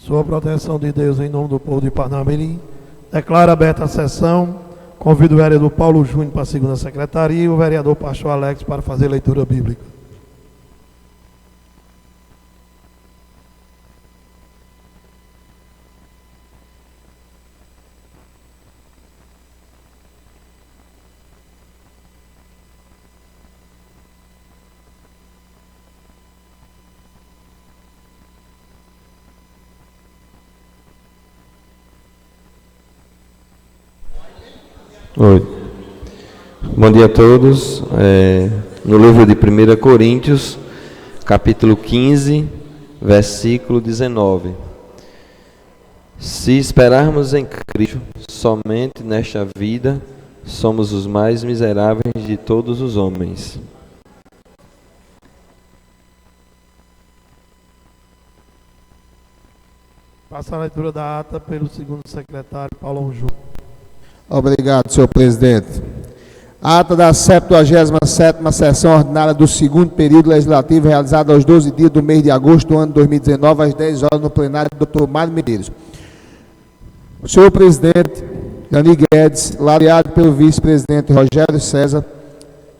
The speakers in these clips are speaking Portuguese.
Sua proteção de Deus em nome do povo de Parnamirim. Declaro aberta a sessão. Convido o vereador Paulo Júnior para a segunda secretaria e o vereador Pastor Alex para fazer leitura bíblica. Oi. Bom dia a todos. No livro de 1 Coríntios, capítulo 15, versículo 19. Se esperarmos em Cristo somente nesta vida, somos os mais miseráveis de todos os homens. Passa a leitura da ata pelo segundo secretário, Paulo Júnior. Obrigado, senhor presidente. Ata da 77ª sessão ordinária do segundo período legislativo, realizada aos 12 dias do mês de agosto do ano 2019, às 10 horas, no plenário do Dr. Mário Medeiros. O senhor presidente Dani Guedes, laureado pelo vice-presidente Rogério César,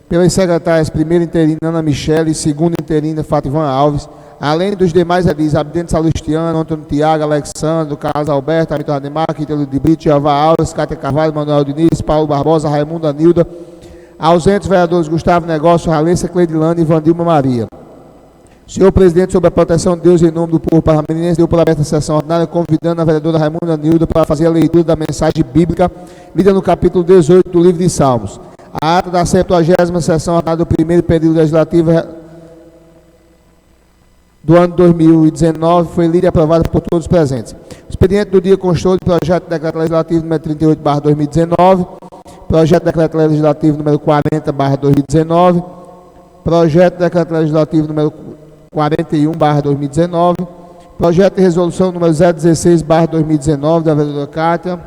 pelas secretárias primeira interina Ana Michele e segunda interina Fátima Alves, além dos demais edis, Abdente Salustiano, Antônio Tiago, Alexandre, Carlos Alberto, Hamilton Ademar, Quintelo de Brito, Jeová Alves, Cátia Carvalho, Manuel Diniz, Paulo Barbosa, Raimundo Anilda, ausentes vereadores Gustavo Negócio, Ralência Cleidilane e Vandilma Maria. Senhor presidente, sob a proteção de Deus e em nome do povo parnamirense, deu por aberta a sessão ordinária, convidando a vereadora Raimunda Anilda para fazer a leitura da mensagem bíblica, lida no capítulo 18 do livro de Salmos. A ata da 70ª sessão ordinária do primeiro período legislativo do ano 2019 foi lida e aprovada por todos os presentes. O expediente do dia constou de projeto de decreto legislativo número 38/2019, projeto de decreto legislativo número 40/2019, projeto de decreto legislativo número 41/2019, projeto de resolução número 016/2019 da vereadora Cátia,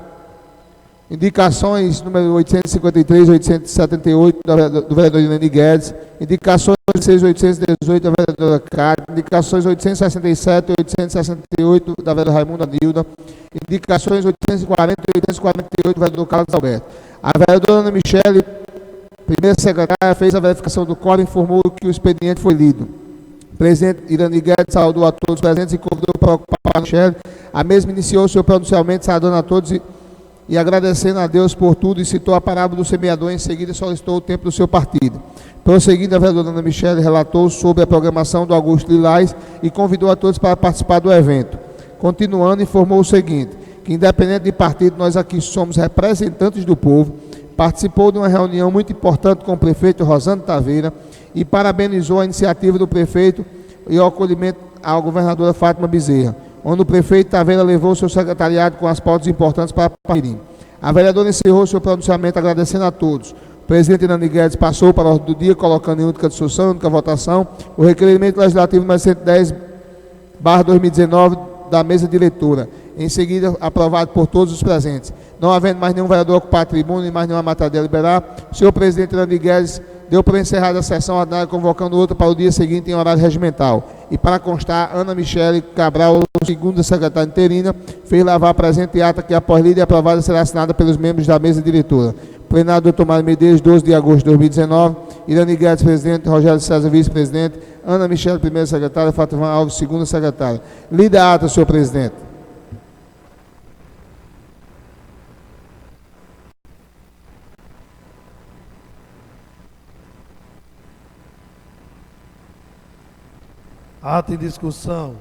indicações número 853 e 878 do vereador Dani Guedes, indicações 818 da vereadora Cátia, indicações 867 e 868 da vereadora Raimunda Nilda, indicações 840 e 848 do vereador Carlos Alberto. A vereadora Ana Michele, primeira secretária, fez a verificação do quórum e informou que o expediente foi lido. O presidente Irani Guedes saudou a todos os presentes e convidou para ocupar a Michele. A mesma iniciou o seu pronunciamento, saudando a todos e agradecendo a Deus por tudo, e citou a parábola do semeador. Em seguida solicitou o tempo do seu partido. Prosseguindo, a vereadora Ana Michele relatou sobre a programação do Augusto Lilás e convidou a todos para participar do evento. Continuando, informou o seguinte, que independente de partido, nós aqui somos representantes do povo. Participou de uma reunião muito importante com o prefeito Rosando Taveira e parabenizou a iniciativa do prefeito e o acolhimento à governadora Fátima Bezerra, onde o prefeito Taveira levou seu secretariado com as pautas importantes para Parnamirim. A vereadora encerrou seu pronunciamento agradecendo a todos. O presidente Irani Guedes passou para a ordem do dia, colocando em única discussão, única votação, o requerimento legislativo número 110/2019 da mesa diretora. Em seguida, aprovado por todos os presentes. Não havendo mais nenhum vereador ocupar a tribuna e mais nenhuma matéria a deliberar, o senhor presidente Irani Guedes deu por encerrada a sessão ordinária, convocando outra para o dia seguinte em horário regimental. E para constar, Ana Michele Cabral, segunda secretária interina, fez lavar a presente ata que, após lida e aprovada, será assinada pelos membros da mesa diretora. Plenário do Dr. Mário Medeiros, 12 de agosto de 2019. Irani Guedes, presidente. Rogério César, vice-presidente. Ana Michele, primeira secretária. Fátima Alves, segunda secretária. Lida a ata, senhor presidente. Ata em discussão.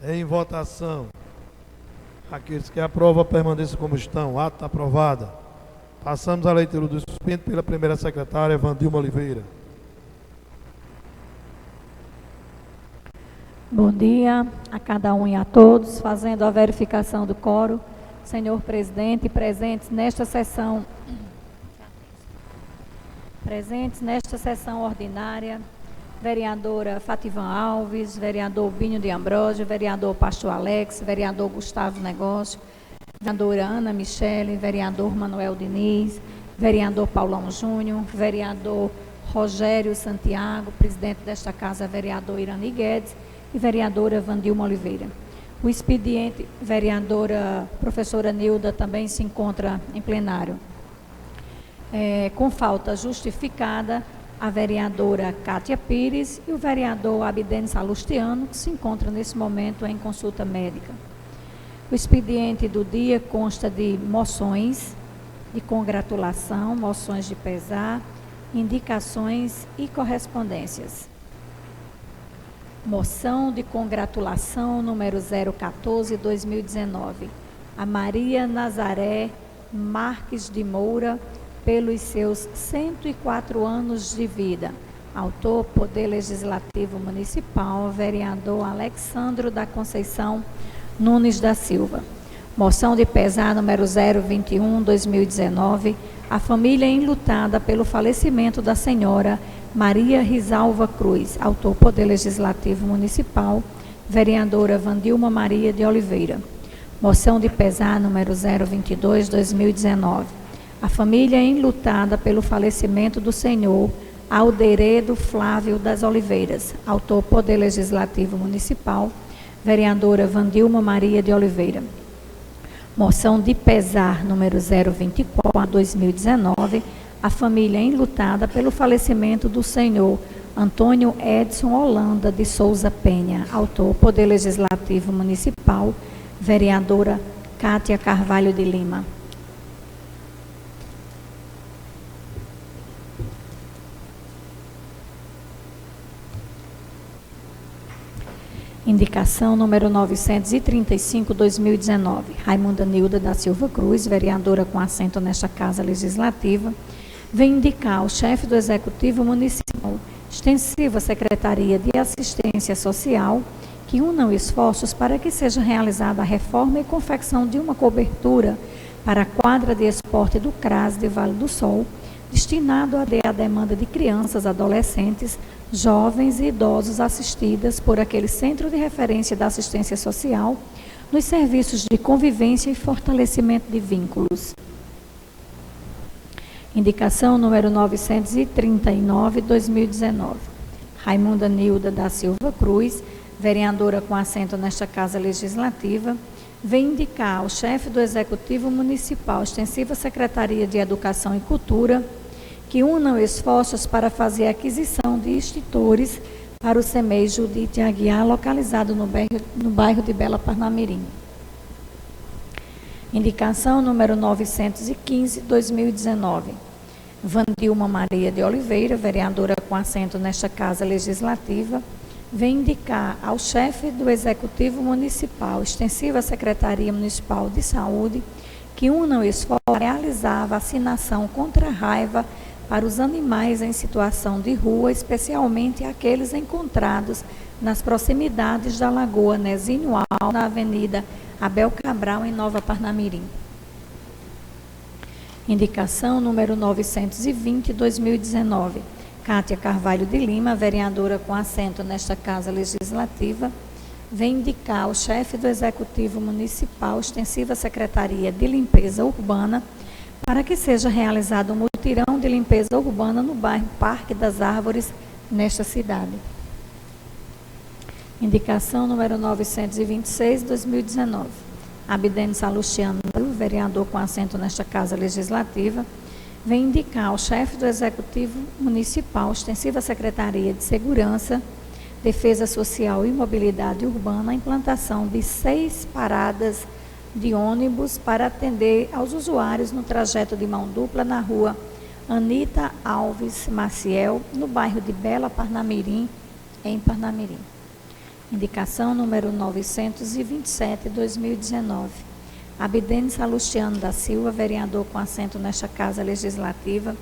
Em votação. Aqueles que aprovam permaneçam como estão. Ata aprovada. Passamos à leitura do expediente pela primeira secretária, Vandilma Oliveira. Bom dia a cada um e a todos. Fazendo a verificação do quórum, senhor presidente, presentes nesta sessão ordinária, vereadora Fátima Alves, vereador Binho de Ambrósio, vereador Pastor Alex, vereador Gustavo Negócio, vereadora Ana Michele, vereador Manuel Diniz, vereador Paulão Júnior, vereador Rogério Santiago, presidente desta casa, vereador Irani Guedes e vereadora Vandilma Oliveira. O expediente, vereadora professora Nilda, também se encontra em plenário. Com falta justificada, a vereadora Cátia Pires e o vereador Abdênio Salustiano, que se encontram nesse momento em consulta médica. O expediente do dia consta de moções de congratulação, moções de pesar, indicações e correspondências. Moção de congratulação número 014/2019. A Maria Nazaré Marques de Moura, pelos seus 104 anos de vida. Autor, Poder Legislativo Municipal, vereador Alexandro da Conceição Nunes da Silva. Moção de pesar número 021/2019. A família enlutada pelo falecimento da senhora Maria Risalva Cruz. Autor, Poder Legislativo Municipal, vereadora Vandilma Maria de Oliveira. Moção de pesar número 022/2019. A família enlutada pelo falecimento do senhor Alderedo Flávio das Oliveiras. Autor, Poder Legislativo Municipal, vereadora Vandilma Maria de Oliveira. Moção de pesar número 024/2019. A família enlutada pelo falecimento do senhor Antônio Edson Holanda de Souza Penha. Autor, Poder Legislativo Municipal, vereadora Cátia Carvalho de Lima. Indicação número 935/2019. Raimunda Nilda da Silva Cruz, vereadora com assento nesta Casa Legislativa, vem indicar ao chefe do Executivo Municipal, extensiva Secretaria de Assistência Social, que unam esforços para que seja realizada a reforma e confecção de uma cobertura para a quadra de esporte do CRAS de Vale do Sol, destinado a demanda de crianças, adolescentes, jovens e idosos assistidas por aquele Centro de Referência da Assistência Social nos serviços de convivência e fortalecimento de vínculos. Indicação número 939/2019. Raimunda Nilda da Silva Cruz, vereadora com assento nesta Casa Legislativa, vem indicar ao chefe do Executivo Municipal, extensiva Secretaria de Educação e Cultura, que unam esforços para fazer a aquisição de extintores para o CEMEI Judite Aguiar, localizado no bairro de Bela Parnamirim. Indicação número 915/2019. Vandilma Maria de Oliveira, vereadora com assento nesta Casa Legislativa, vem indicar ao chefe do Executivo Municipal, extensiva Secretaria Municipal de Saúde, que unam esforços para realizar a vacinação contra a raiva para os animais em situação de rua, especialmente aqueles encontrados nas proximidades da Lagoa Nezinho Alves, na Avenida Abel Cabral, em Nova Parnamirim. Indicação número 920/2019. Cátia Carvalho de Lima, vereadora com assento nesta Casa Legislativa, vem indicar ao chefe do Executivo Municipal, extensiva Secretaria de Limpeza Urbana, para que seja realizado um mutirão de limpeza urbana no bairro Parque das Árvores, nesta cidade. Indicação número 926/2019. Abdênio Salustiano, vereador com assento nesta Casa Legislativa, vem indicar ao chefe do Executivo Municipal, extensiva Secretaria de Segurança, Defesa Social e Mobilidade Urbana, a implantação de 6 paradas de ônibus para atender aos usuários no trajeto de mão dupla na rua Anita Alves Maciel, no bairro de Bela Parnamirim, em Parnamirim. Indicação número 927/2019. Abdênio Salustiano da Silva, vereador com assento nesta Casa Legislativa,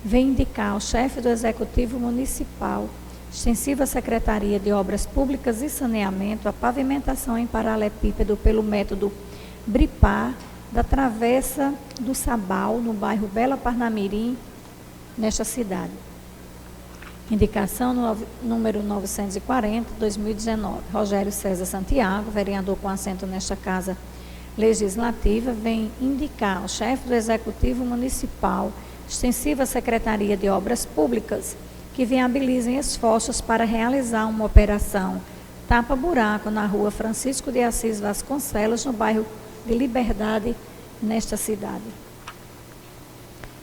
vem indicar ao chefe do Executivo Municipal, extensiva Secretaria de Obras Públicas e Saneamento, a pavimentação em paralelepípedo pelo método Bripar, da Travessa do Sabal, no bairro Bela Parnamirim, nesta cidade. Indicação número 940/2019. Rogério César Santiago, vereador com assento nesta Casa Legislativa, vem indicar ao chefe do Executivo Municipal, extensiva Secretaria de Obras Públicas, que viabilizem esforços para realizar uma operação tapa-buraco na rua Francisco de Assis Vasconcelos, no bairro de Liberdade, nesta cidade.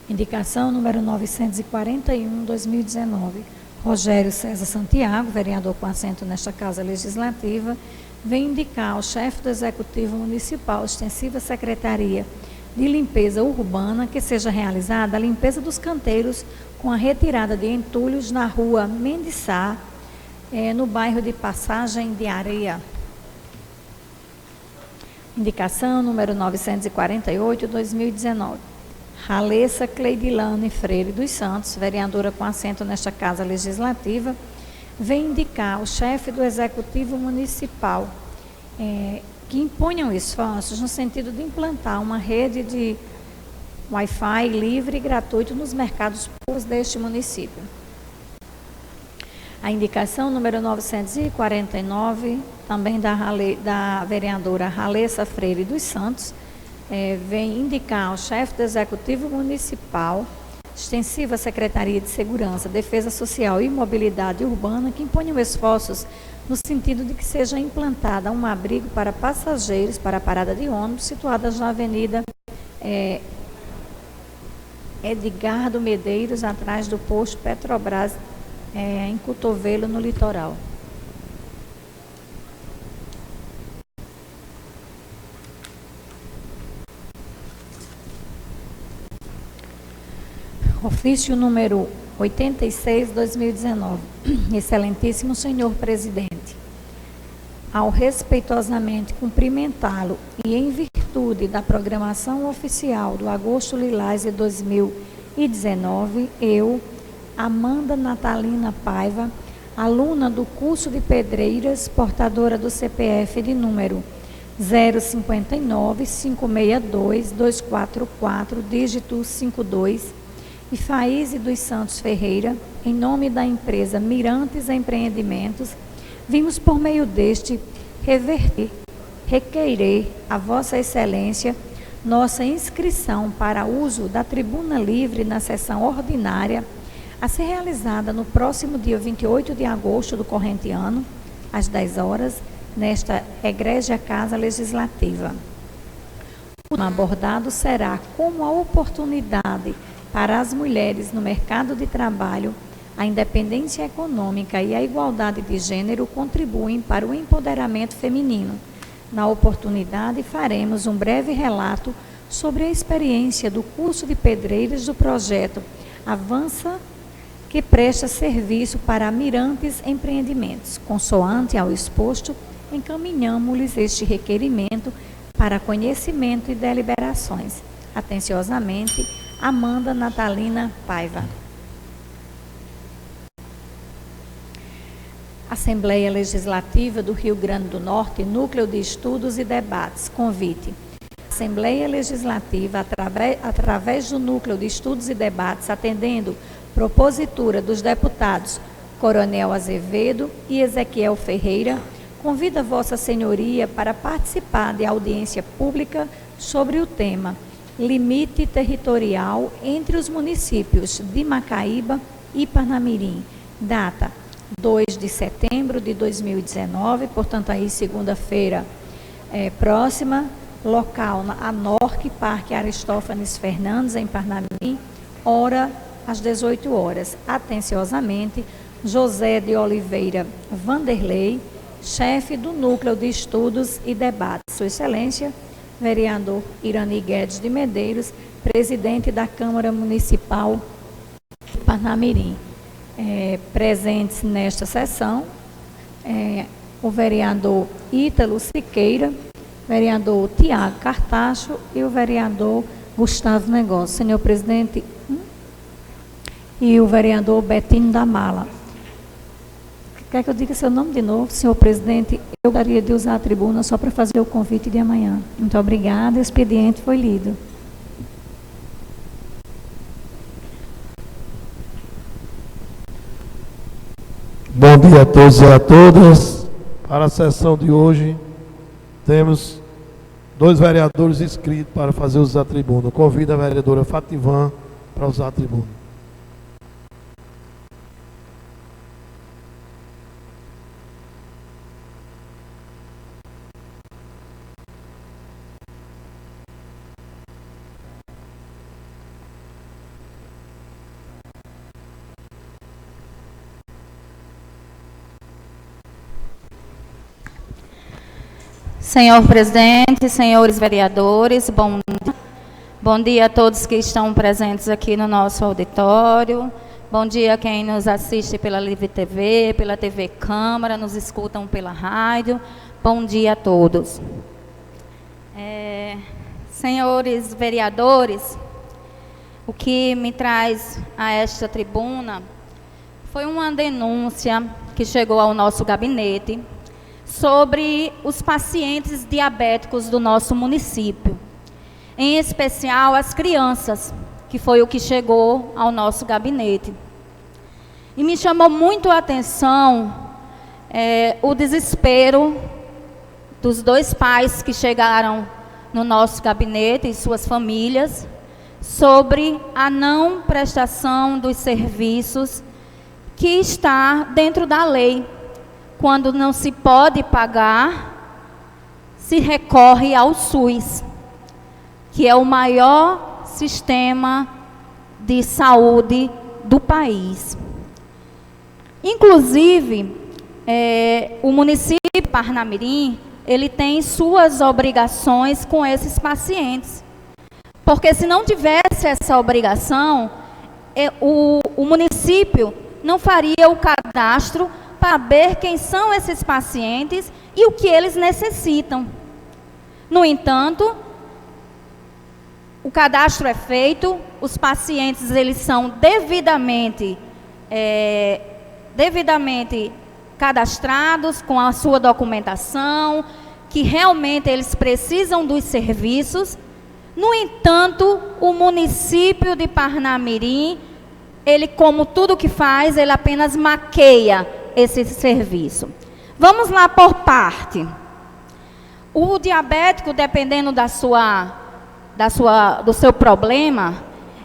Indicação número 941, 2019. Rogério César Santiago, vereador com assento nesta Casa Legislativa, vem indicar ao chefe do Executivo Municipal, extensiva Secretaria de Limpeza Urbana, que seja realizada a limpeza dos canteiros com a retirada de entulhos na rua Mendiçá, no bairro de Passagem de Areia. Indicação número 948, 2019. Ralessa Cleidilane Freire dos Santos, vereadora com assento nesta Casa Legislativa, vem indicar o chefe do Executivo Municipal que imponham esforços no sentido de implantar uma rede de Wi-Fi livre e gratuito nos mercados públicos deste município. A indicação número 949, também da vereadora Ralessa Freire dos Santos, vem indicar ao chefe do Executivo Municipal, extensiva Secretaria de Segurança, Defesa Social e Mobilidade Urbana, que imponham esforços no sentido de que seja implantada um abrigo para passageiros para a parada de ônibus, situadas na Avenida Edgardo Medeiros, atrás do posto Petrobras, em Cotovelo, no litoral. Ofício número 86, 2019. Excelentíssimo senhor presidente, ao respeitosamente cumprimentá-lo e em virtude da programação oficial do Agosto Lilás de 2019, eu, Amanda Natalina Paiva, aluna do curso de Pedreiras, portadora do CPF de número 059-562-244, dígito 52, e Faíse dos Santos Ferreira, em nome da empresa Mirantes Empreendimentos, vimos por meio deste requerer a Vossa Excelência nossa inscrição para uso da tribuna livre na sessão ordinária a ser realizada no próximo dia 28 de agosto do corrente ano, às 10 horas, nesta Egrégia Casa Legislativa. O tema abordado será como a oportunidade para as mulheres no mercado de trabalho, a independência econômica e a igualdade de gênero contribuem para o empoderamento feminino. Na oportunidade, faremos um breve relato sobre a experiência do curso de pedreiras do projeto Avança, que presta serviço para Mirantes Empreendimentos. Consoante ao exposto, encaminhamos-lhes este requerimento para conhecimento e deliberações. Atenciosamente, Amanda Natalina Paiva. Assembleia Legislativa do Rio Grande do Norte, Núcleo de Estudos e Debates. Convite. Assembleia Legislativa, através do Núcleo de Estudos e Debates, atendendo propositura dos deputados Coronel Azevedo e Ezequiel Ferreira, convida Vossa Senhoria para participar de audiência pública sobre o tema Limite Territorial entre os municípios de Macaíba e Parnamirim. Data 2 de setembro de 2019, portanto aí segunda-feira próxima. Local a Norte, Parque Aristófanes Fernandes, em Parnamirim, hora às 18 horas. Atenciosamente, José de Oliveira Vanderlei, chefe do Núcleo de Estudos e Debates. Sua Excelência, vereador Irani Guedes de Medeiros, presidente da Câmara Municipal de Parnamirim. Presentes nesta sessão, o vereador Ítalo Siqueira, vereador Tiago Cartacho e o vereador Gustavo Negócio. Senhor presidente, e o vereador Betinho da Mala. Quer que eu diga seu nome de novo? Senhor presidente, eu gostaria de usar a tribuna só para fazer o convite de amanhã. Muito obrigada, o expediente foi lido. Bom dia a todos e a todas. Para a sessão de hoje, temos 2 vereadores inscritos para fazer uso da tribuna. Convido a vereadora Fativan para usar a tribuna. Senhor presidente, senhores vereadores, bom dia a todos que estão presentes aqui no nosso auditório. Bom dia a quem nos assiste pela Livre TV, pela TV Câmara, nos escutam pela rádio. Bom dia a todos. Senhores vereadores, o que me traz a esta tribuna foi uma denúncia que chegou ao nosso gabinete sobre os pacientes diabéticos do nosso município, em especial as crianças, que foi o que chegou ao nosso gabinete. E me chamou muito a atenção o desespero dos dois pais que chegaram no nosso gabinete e suas famílias sobre a não prestação dos serviços que está dentro da lei. Quando não se pode pagar, se recorre ao SUS, que é o maior sistema de saúde do país. Inclusive, o município de Parnamirim, ele tem suas obrigações com esses pacientes. Porque se não tivesse essa obrigação, o município não faria o cadastro para saber quem são esses pacientes e o que eles necessitam. No entanto, o cadastro é feito, os pacientes eles são devidamente cadastrados com a sua documentação, que realmente eles precisam dos serviços. No entanto, o município de Parnamirim, ele, como tudo que faz, ele apenas maqueia esse serviço. Vamos lá por parte. O diabético, dependendo do seu problema,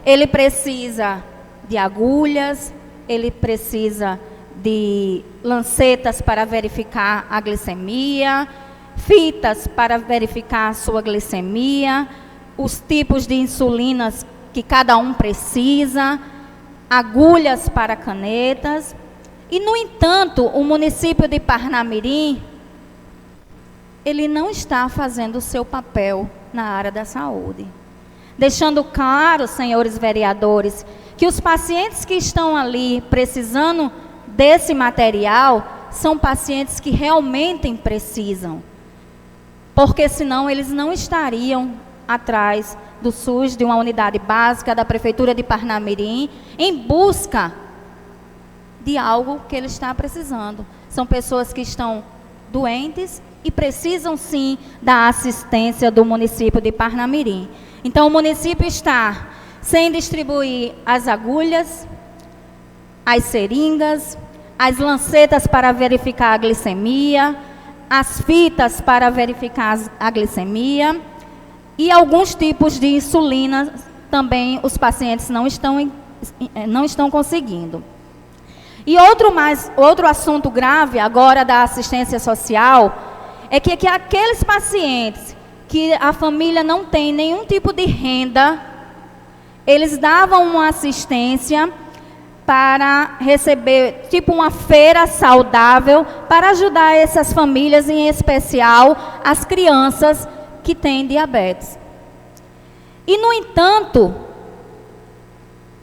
ele precisa de agulhas, ele precisa de lancetas para verificar a glicemia, fitas para verificar a sua glicemia, os tipos de insulinas que cada um precisa, agulhas para canetas. E, no entanto, o município de Parnamirim, ele não está fazendo o seu papel na área da saúde. Deixando claro, senhores vereadores, que os pacientes que estão ali precisando desse material são pacientes que realmente precisam. Porque senão eles não estariam atrás do SUS, de uma unidade básica da Prefeitura de Parnamirim, em busca de algo que ele está precisando. São pessoas que estão doentes e precisam sim da assistência do município de Parnamirim. Então o município está sem distribuir as agulhas, as seringas, as lancetas para verificar a glicemia, as fitas para verificar a glicemia e alguns tipos de insulina também os pacientes não estão conseguindo. E outro assunto grave agora da assistência social é que aqueles pacientes que a família não tem nenhum tipo de renda, eles davam uma assistência para receber, tipo uma feira saudável, para ajudar essas famílias, em especial as crianças que têm diabetes. E, no entanto,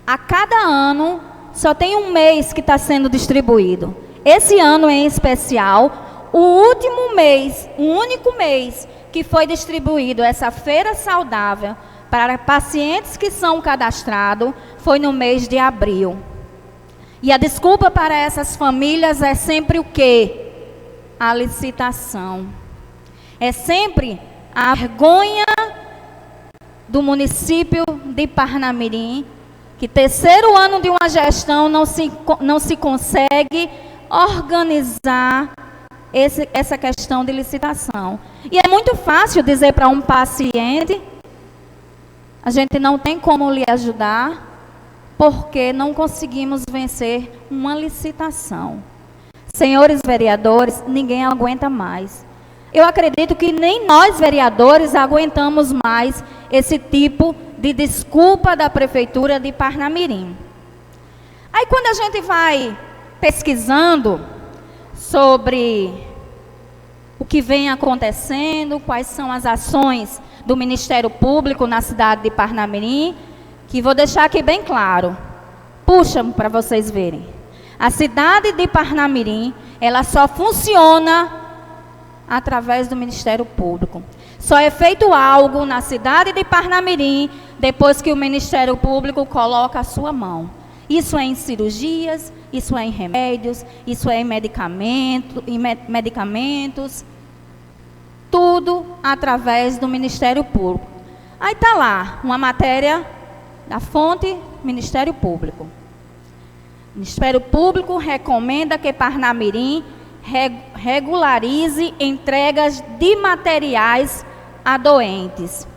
a cada ano, só tem um mês que está sendo distribuído. Esse ano em especial, o único mês que foi distribuído essa feira saudável para pacientes que são cadastrados foi no mês de abril. E a desculpa para essas famílias é sempre o quê? A licitação. É sempre a vergonha do município de Parnamirim, que terceiro ano de uma gestão não se consegue organizar essa questão de licitação. E é muito fácil dizer para um paciente, a gente não tem como lhe ajudar, porque não conseguimos vencer uma licitação. Senhores vereadores, ninguém aguenta mais. Eu acredito que nem nós, vereadores, aguentamos mais esse tipo de desculpa da Prefeitura de Parnamirim. Aí, quando a gente vai pesquisando sobre o que vem acontecendo, quais são as ações do Ministério Público na cidade de Parnamirim, que vou deixar aqui bem claro. Puxa para vocês verem. A cidade de Parnamirim, ela só funciona através do Ministério Público. Só é feito algo na cidade de Parnamirim depois que o Ministério Público coloca a sua mão. Isso é em cirurgias, isso é em remédios, isso é em medicamentos, tudo através do Ministério Público. Aí está lá, uma matéria da fonte Ministério Público. O Ministério Público recomenda que Parnamirim regularize entregas de materiais a doentes.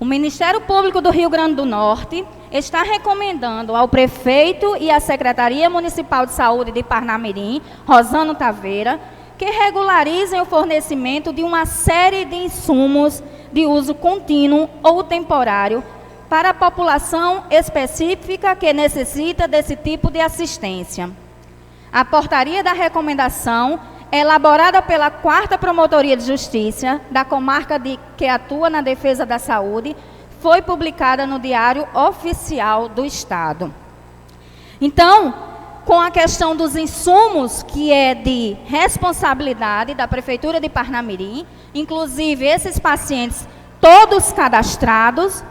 O Ministério Público do Rio Grande do Norte está recomendando ao prefeito e à Secretaria Municipal de Saúde de Parnamirim, Rosano Taveira, que regularizem o fornecimento de uma série de insumos de uso contínuo ou temporário para a população específica que necessita desse tipo de assistência. A portaria da recomendação, elaborada pela 4ª Promotoria de Justiça da comarca que atua na defesa da saúde, foi publicada no Diário Oficial do Estado. Então, com a questão dos insumos, que é de responsabilidade da Prefeitura de Parnamirim, inclusive esses pacientes todos cadastrados,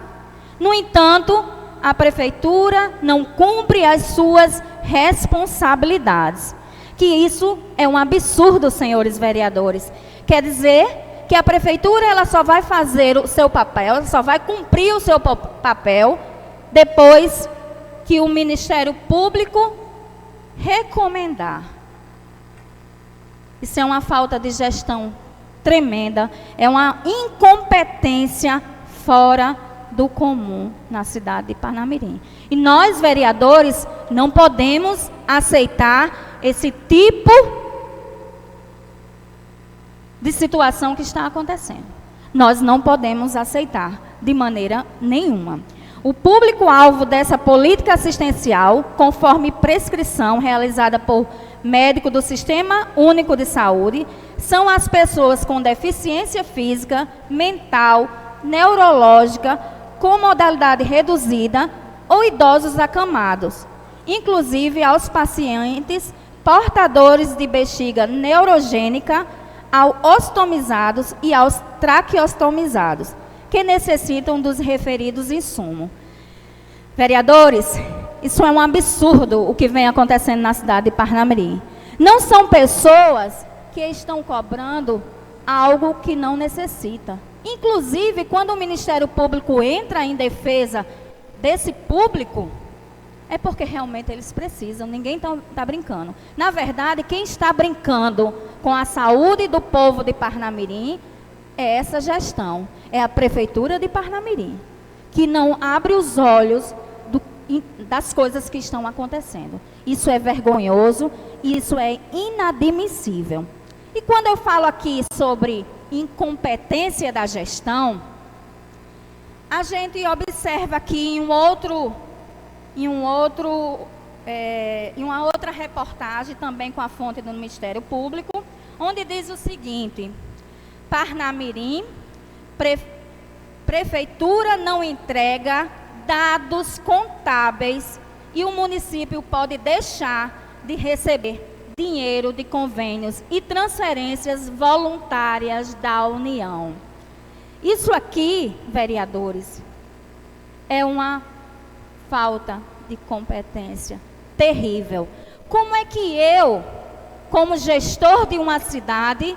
no entanto, a Prefeitura não cumpre as suas responsabilidades. Que isso é um absurdo, senhores vereadores. Quer dizer que a Prefeitura ela só vai fazer o seu papel, ela só vai cumprir o seu papel depois que o Ministério Público recomendar. Isso é uma falta de gestão tremenda, é uma incompetência fora do comum na cidade de Parnamirim. E nós, vereadores, não podemos aceitar esse tipo de situação que está acontecendo. Nós não podemos aceitar de maneira nenhuma. O público-alvo dessa política assistencial, conforme prescrição realizada por médico do Sistema Único de Saúde, são as pessoas com deficiência física, mental, neurológica, com modalidade reduzida ou idosos acamados, inclusive aos pacientes portadores de bexiga neurogênica, aos ostomizados e aos traqueostomizados, que necessitam dos referidos insumos. Vereadores, isso é um absurdo o que vem acontecendo na cidade de Parnamirim. Não são pessoas que estão cobrando algo que não necessita. Inclusive, quando o Ministério Público entra em defesa desse público, é porque realmente eles precisam, ninguém está brincando. Na verdade, quem está brincando com a saúde do povo de Parnamirim é essa gestão, é a Prefeitura de Parnamirim, que não abre os olhos das coisas que estão acontecendo. Isso é vergonhoso, isso é inadmissível. E quando eu falo aqui sobre incompetência da gestão, a gente observa aqui em uma outra reportagem, também com a fonte do Ministério Público, onde diz o seguinte: Parnamirim, Prefeitura não entrega dados contábeis e o município pode deixar de receber dinheiro de convênios e transferências voluntárias da União. Isso aqui, vereadores, é uma falta de competência terrível. Como é que eu, como gestor de uma cidade,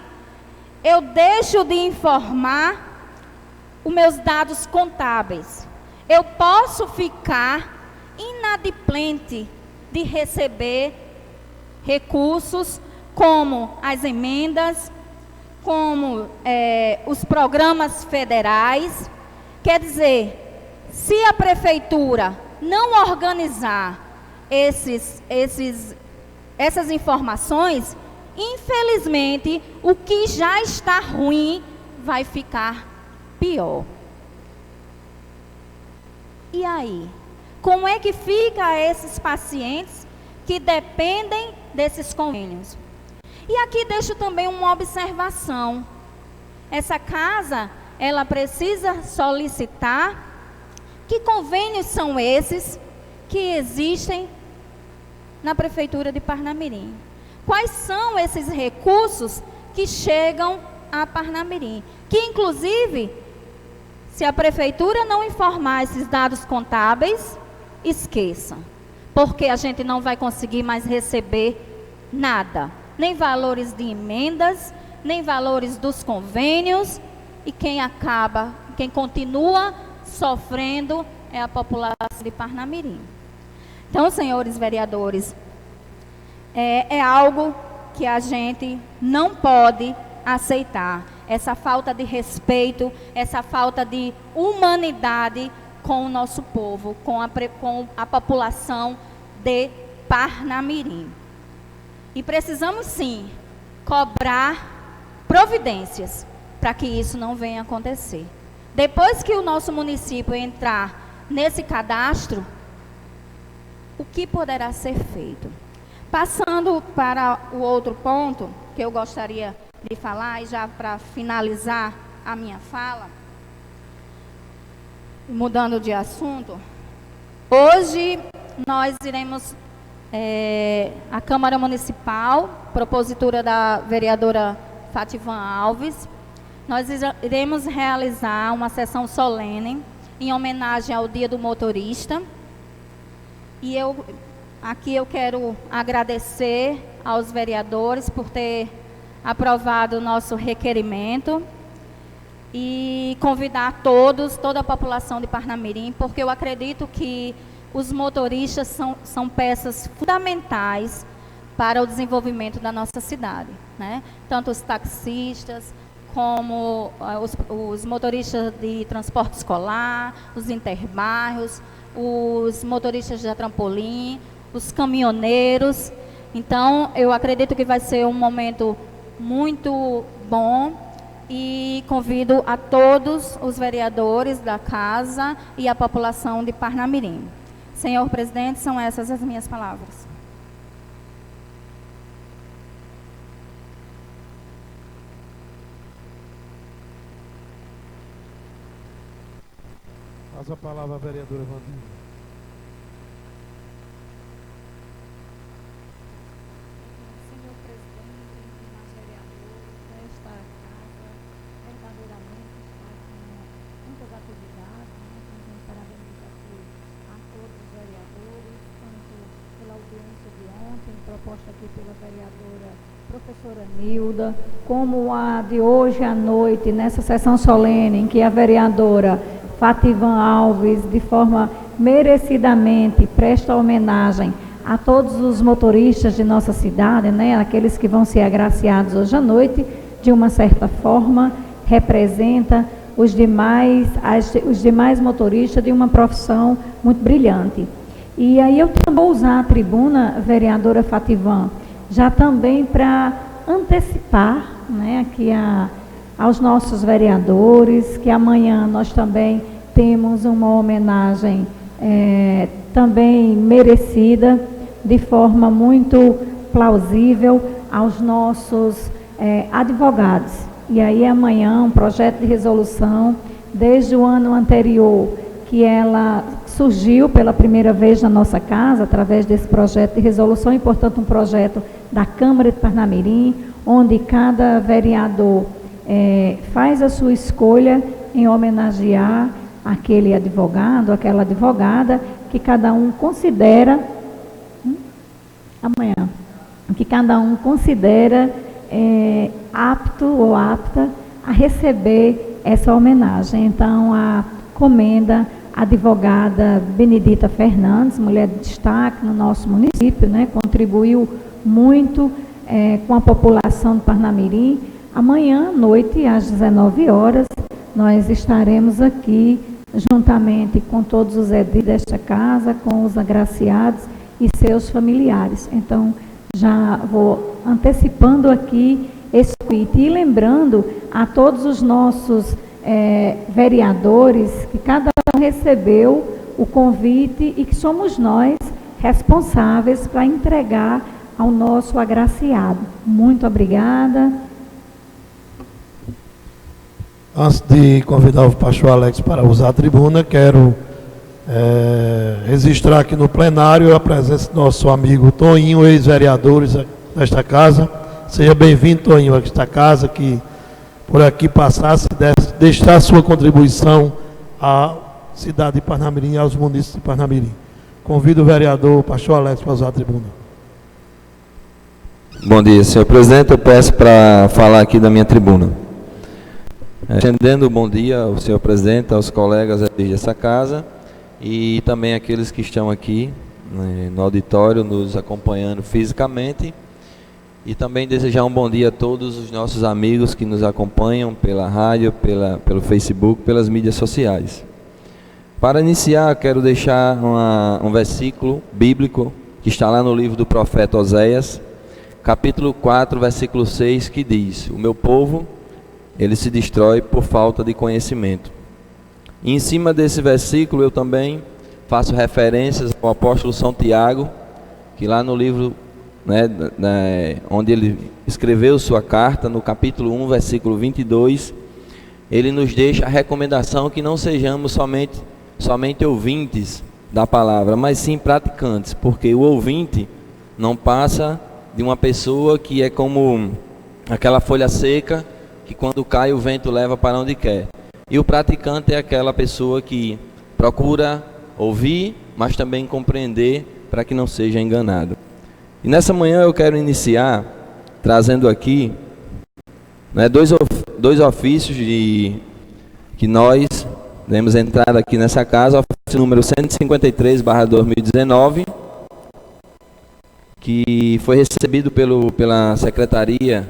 eu deixo de informar os meus dados contábeis? Eu posso ficar inadimplente de receber recursos como as emendas, como os programas federais. Quer dizer, se a Prefeitura não organizar essas informações, infelizmente, o que já está ruim vai ficar pior. E aí? Como é que fica esses pacientes que dependem desses convênios? E aqui deixo também uma observação. Essa casa, ela precisa solicitar que convênios são esses que existem na Prefeitura de Parnamirim. Quais são esses recursos que chegam a Parnamirim? Que, inclusive, se a Prefeitura não informar esses dados contábeis, esqueça. Porque a gente não vai conseguir mais receber nada. Nem valores de emendas, nem valores dos convênios. E quem continua sofrendo é a população de Parnamirim. Então, senhores vereadores, é algo que a gente não pode aceitar. Essa falta de respeito, essa falta de humanidade com o nosso povo, com a população de Parnamirim. E precisamos, sim, cobrar providências para que isso não venha acontecer. Depois que o nosso município entrar nesse cadastro, o que poderá ser feito? Passando para o outro ponto que eu gostaria de falar, e já para finalizar a minha fala, mudando de assunto, hoje nós iremos, a Câmara Municipal, propositura da vereadora Fativan Alves, nós iremos realizar uma sessão solene em homenagem ao Dia do Motorista. E aqui eu quero agradecer aos vereadores por ter aprovado o nosso requerimento e convidar toda a população de Parnamirim, porque eu acredito que os motoristas são peças fundamentais para o desenvolvimento da nossa cidade, né? Tanto os taxistas, como os motoristas de transporte escolar, os interbairros, os motoristas de trampolim, os caminhoneiros. Então, eu acredito que vai ser um momento muito bom e convido a todos os vereadores da casa e a população de Parnamirim. Senhor presidente, são essas as minhas palavras. Passa a palavra à vereadora Vandinha. Senhor presidente, demais vereadores, esta casa verdadeiramente está com muitas atividades, né? Então, parabéns aqui a todos os vereadores, tanto pela audiência de ontem, proposta aqui pela vereadora professora Nilda, como a de hoje à noite, nessa sessão solene, em que a vereadora Fativan Alves, de forma merecidamente, presta homenagem a todos os motoristas de nossa cidade, né? Aqueles que vão ser agraciados hoje à noite, de uma certa forma, representa os demais motoristas de uma profissão muito brilhante. E aí eu também vou usar a tribuna, vereadora Fativan, já também para antecipar, né, aqui aos nossos vereadores, que amanhã nós também temos uma homenagem também merecida, de forma muito plausível, aos nossos advogados. E aí amanhã um projeto de resolução, desde o ano anterior, que ela surgiu pela primeira vez na nossa casa, através desse projeto de resolução, e portanto um projeto da Câmara de Parnamirim, onde cada vereador faz a sua escolha em homenagear aquele advogado, aquela advogada, que cada um considera, apto ou apta a receber essa homenagem. Então, a comenda advogada Benedita Fernandes, mulher de destaque no nosso município, né, contribuiu muito com a população de Parnamirim. Amanhã à noite, às 19 horas, nós estaremos aqui, juntamente com todos os edis desta casa, com os agraciados e seus familiares. Então, já vou antecipando aqui esse convite e lembrando a todos os nossos vereadores que cada um recebeu o convite e que somos nós responsáveis para entregar ao nosso agraciado. Muito obrigada. Antes de convidar o pastor Alex para usar a tribuna, quero registrar aqui no plenário a presença do nosso amigo Toninho, ex-vereador desta casa. Seja bem-vindo, Toninho, a esta casa, que por aqui passasse, deixar sua contribuição à cidade de Parnamirim e aos munícipes de Parnamirim. Convido o vereador pastor Alex para usar a tribuna. Bom dia, senhor presidente. Eu peço para falar aqui da minha tribuna. Estendendo bom dia ao senhor presidente, aos colegas dessa casa e também aqueles que estão aqui no auditório nos acompanhando fisicamente, e também desejar um bom dia a todos os nossos amigos que nos acompanham pela rádio, pelo Facebook, pelas mídias sociais. Para iniciar, quero deixar um versículo bíblico que está lá no livro do profeta Oséias, capítulo 4, versículo 6, que diz: o meu povo, ele se destrói por falta de conhecimento. E em cima desse versículo eu também faço referências ao apóstolo São Tiago, que lá no livro, onde ele escreveu sua carta, no capítulo 1, versículo 22, ele nos deixa a recomendação que não sejamos somente ouvintes da palavra, mas sim praticantes, porque o ouvinte não passa de uma pessoa que é como aquela folha seca, que quando cai o vento leva para onde quer. E o praticante é aquela pessoa que procura ouvir, mas também compreender, para que não seja enganado. E nessa manhã eu quero iniciar trazendo aqui dois ofícios que nós demos entrada aqui nessa casa. Ofício número 153/2019, que foi recebido pela secretaria,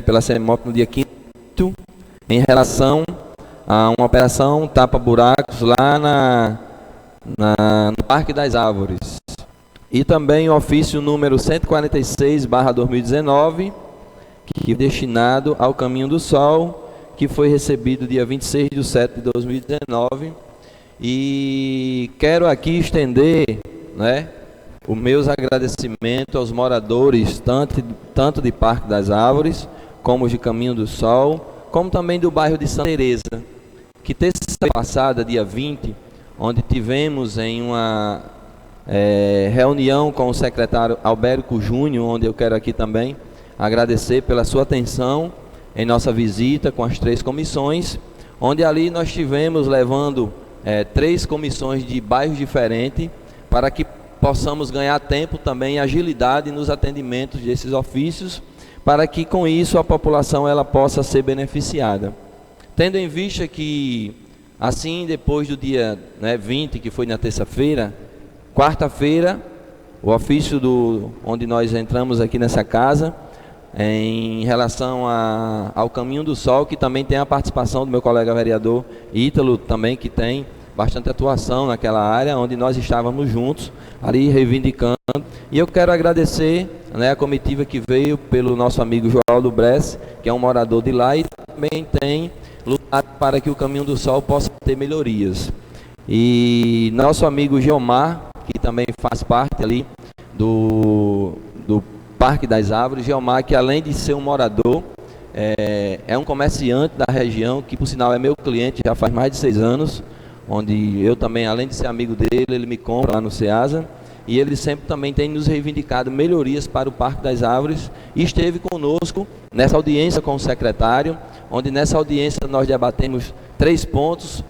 pela CEMOP no dia 5º, em relação a uma operação tapa-buracos lá no Parque das Árvores. E também o ofício número 146/2019, que é destinado ao Caminho do Sol, que foi recebido dia 26/7/2019. E quero aqui estender os meus agradecimentos aos moradores, tanto de Parque das Árvores, como de Caminho do Sol, como também do bairro de Santa Teresa, que terça-feira passada, dia 20, onde tivemos em uma reunião com o secretário Albérico Júnior, onde eu quero aqui também agradecer pela sua atenção em nossa visita com as 3 comissões, onde ali nós tivemos levando 3 comissões de bairros diferentes, para que possamos ganhar tempo também e agilidade nos atendimentos desses ofícios, para que com isso a população ela possa ser beneficiada. Tendo em vista que, assim, depois do dia 20, que foi na terça-feira, quarta-feira, o ofício onde nós entramos aqui nessa casa, em relação ao Caminho do Sol, que também tem a participação do meu colega vereador Ítalo, também, que tem bastante atuação naquela área, onde nós estávamos juntos, ali reivindicando. E eu quero agradecer a comitiva que veio pelo nosso amigo Joaldo Bress, que é um morador de lá, e também tem lutado para que o Caminho do Sol possa ter melhorias. E nosso amigo Geomar, que também faz parte ali do Parque das Árvores, Geomar, que além de ser um morador, é um comerciante da região, que por sinal é meu cliente já faz mais de 6 anos, onde eu também, além de ser amigo dele, ele me compra lá no Ceasa, e ele sempre também tem nos reivindicado melhorias para o Parque das Árvores, e esteve conosco nessa audiência com o secretário, onde nessa audiência nós debatemos 3 pontos,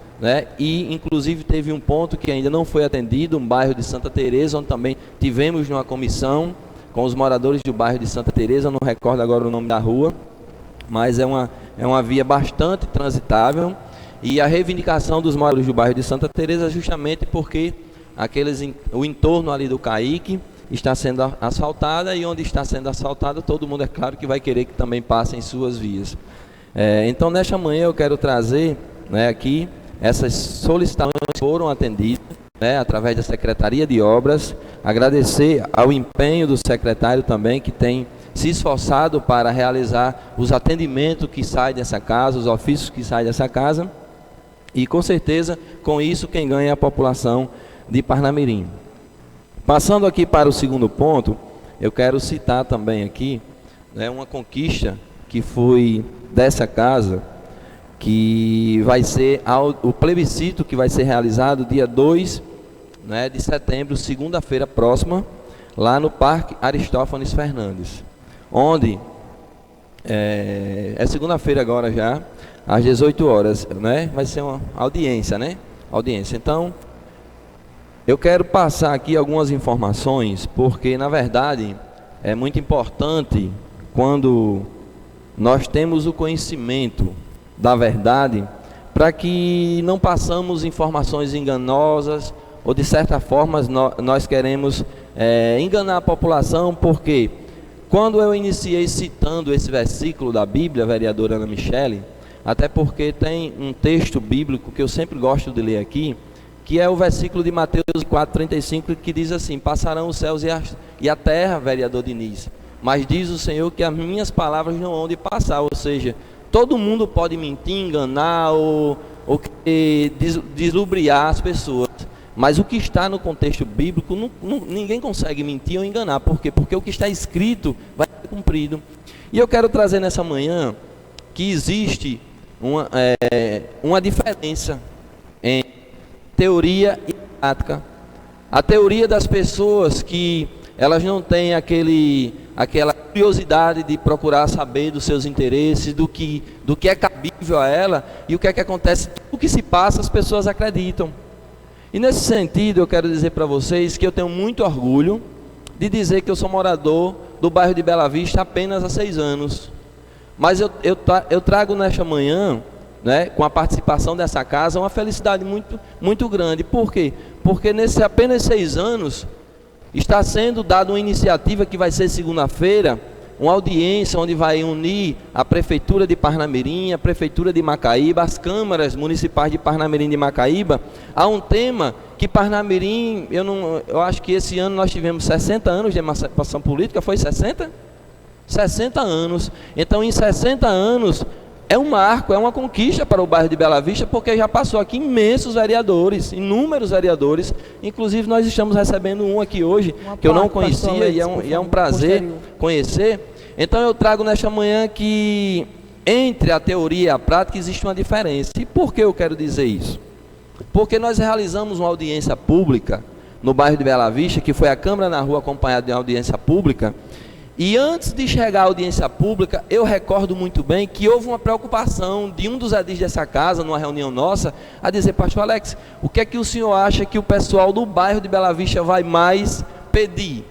e inclusive teve um ponto que ainda não foi atendido, um bairro de Santa Teresa, onde também tivemos uma comissão com os moradores do bairro de Santa Teresa, não recordo agora o nome da rua, mas é uma via bastante transitável. E a reivindicação dos moradores do bairro de Santa Teresa justamente porque o entorno ali do Caique está sendo asfaltada, e onde está sendo asfaltada, todo mundo, é claro, que vai querer que também passem suas vias. Então, nesta manhã eu quero trazer aqui essas solicitações que foram atendidas através da Secretaria de Obras, agradecer ao empenho do secretário também, que tem se esforçado para realizar os atendimentos que saem dessa casa, os ofícios que saem dessa casa, e com certeza, com isso, quem ganha é a população de Parnamirim. Passando aqui para o segundo ponto, eu quero citar também aqui, né, uma conquista que foi dessa casa, que vai ser o plebiscito que vai ser realizado dia 2, né, de setembro, segunda-feira próxima, lá no Parque Aristófanes Fernandes, onde é segunda-feira agora já, às 18 horas, né, vai ser uma audiência, né, audiência. Então, eu quero passar aqui algumas informações, porque na verdade é muito importante quando nós temos o conhecimento da verdade, para que não passamos informações enganosas, ou de certa forma nós queremos enganar a população, porque quando eu iniciei citando esse versículo da Bíblia, vereadora Ana Michele, até porque tem um texto bíblico que eu sempre gosto de ler aqui, que é o versículo de Mateus 4,35, que diz assim: passarão os céus e a terra, vereador Diniz, mas diz o Senhor que as minhas palavras não hão de passar. Ou seja, todo mundo pode mentir, enganar ou deslubriar as pessoas, mas o que está no contexto bíblico, ninguém consegue mentir ou enganar. Por quê? Porque o que está escrito vai ser cumprido. E eu quero trazer nessa manhã que existe uma diferença entre teoria e prática. A teoria das pessoas que elas não têm aquela curiosidade de procurar saber dos seus interesses, do que é cabível a ela, e o que é que acontece, tudo que se passa as pessoas acreditam. E nesse sentido eu quero dizer para vocês que eu tenho muito orgulho de dizer que eu sou morador do bairro de Bela Vista apenas há 6 anos. Mas eu trago nesta manhã, né, com a participação dessa casa, uma felicidade muito, muito grande. Por quê? Porque nesse apenas 6 anos está sendo dada uma iniciativa que vai ser segunda-feira, uma audiência onde vai unir a Prefeitura de Parnamirim, a Prefeitura de Macaíba, as câmaras municipais de Parnamirim e de Macaíba, a um tema que Parnamirim, eu acho que esse ano nós tivemos 60 anos de emancipação política, foi 60? 60 anos. Então, em 60 anos, é um marco, é uma conquista para o bairro de Bela Vista, porque já passou aqui imensos vereadores, inúmeros vereadores. Inclusive nós estamos recebendo um aqui hoje, que eu não conhecia, e é um prazer conhecer. Então eu trago nesta manhã que entre a teoria e a prática existe uma diferença. E por que eu quero dizer isso? Porque nós realizamos uma audiência pública no bairro de Bela Vista, que foi a Câmara na Rua acompanhada de uma audiência pública. E antes de chegar à audiência pública, eu recordo muito bem que houve uma preocupação de um dos edis dessa casa, numa reunião nossa, a dizer: pastor Alex, o que é que o senhor acha que o pessoal do bairro de Bela Vista vai mais pedir?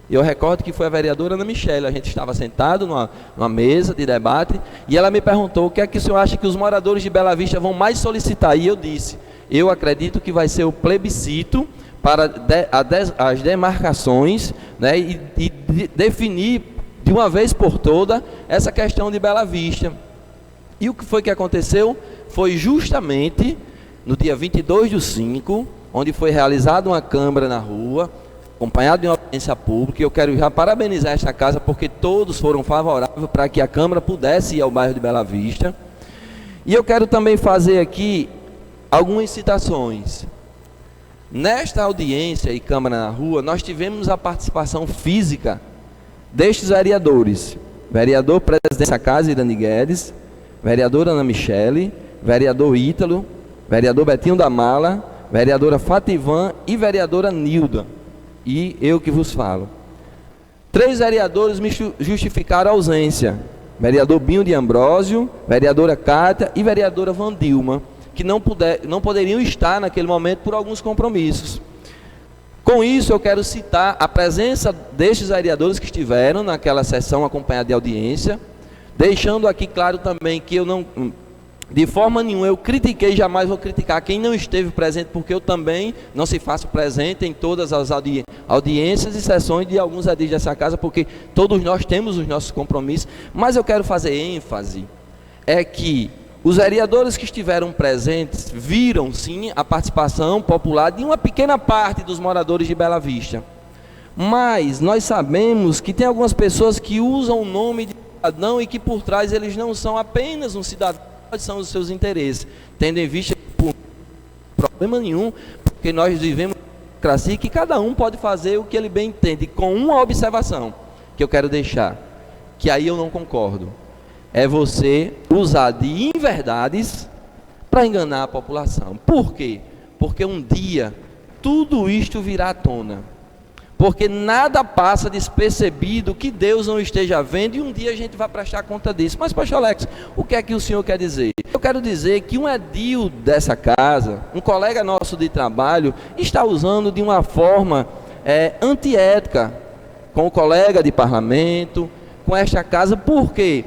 Eu recordo que foi a vereadora Ana Michele, a gente estava sentado numa mesa de debate, e ela me perguntou: o que é que o senhor acha que os moradores de Bela Vista vão mais solicitar? E eu disse: eu acredito que vai ser o plebiscito para as demarcações, né, e definir de uma vez por toda essa questão de Bela Vista. E o que foi que aconteceu? Foi justamente no dia 22/5, onde foi realizada uma câmara na rua, acompanhado de uma audiência pública. E eu quero já parabenizar esta casa, porque todos foram favoráveis para que a câmara pudesse ir ao bairro de Bela Vista. E eu quero também fazer aqui algumas citações. Nesta audiência e Câmara na Rua, nós tivemos a participação física destes vereadores: vereador presidente dessa casa, Irani Guedes, vereadora Ana Michele, vereador Ítalo, vereador Betinho da Mala, vereadora Fativan e vereadora Nilda, e eu que vos falo. 3 vereadores me justificaram a ausência: vereador Binho de Ambrósio, vereadora Cátia e vereadora Vandilma, que não poderiam estar naquele momento por alguns compromissos. Com isso, eu quero citar a presença destes vereadores que estiveram naquela sessão acompanhada de audiência, deixando aqui claro também que eu não, de forma nenhuma, eu critiquei, jamais vou criticar quem não esteve presente, porque eu também não se faço presente em todas as audiências e sessões de alguns edis dessa casa, porque todos nós temos os nossos compromissos. Mas eu quero fazer ênfase, é que os vereadores que estiveram presentes viram sim a participação popular de uma pequena parte dos moradores de Bela Vista. Mas nós sabemos que tem algumas pessoas que usam o nome de cidadão e que por trás eles não são apenas um cidadão, mas são os seus interesses, tendo em vista que por problema nenhum, porque nós vivemos democracia, que cada um pode fazer o que ele bem entende, com uma observação que eu quero deixar, que aí eu não concordo, é você usar de inverdades para enganar a população. Por quê? Porque um dia tudo isto virá à tona, porque nada passa despercebido que Deus não esteja vendo, e um dia a gente vai prestar conta disso. Mas, pastor Alex, o que é que o senhor quer dizer? Eu quero dizer que um edil dessa casa, um colega nosso de trabalho, está usando de uma forma antiética com o colega de parlamento, com esta casa. Por quê?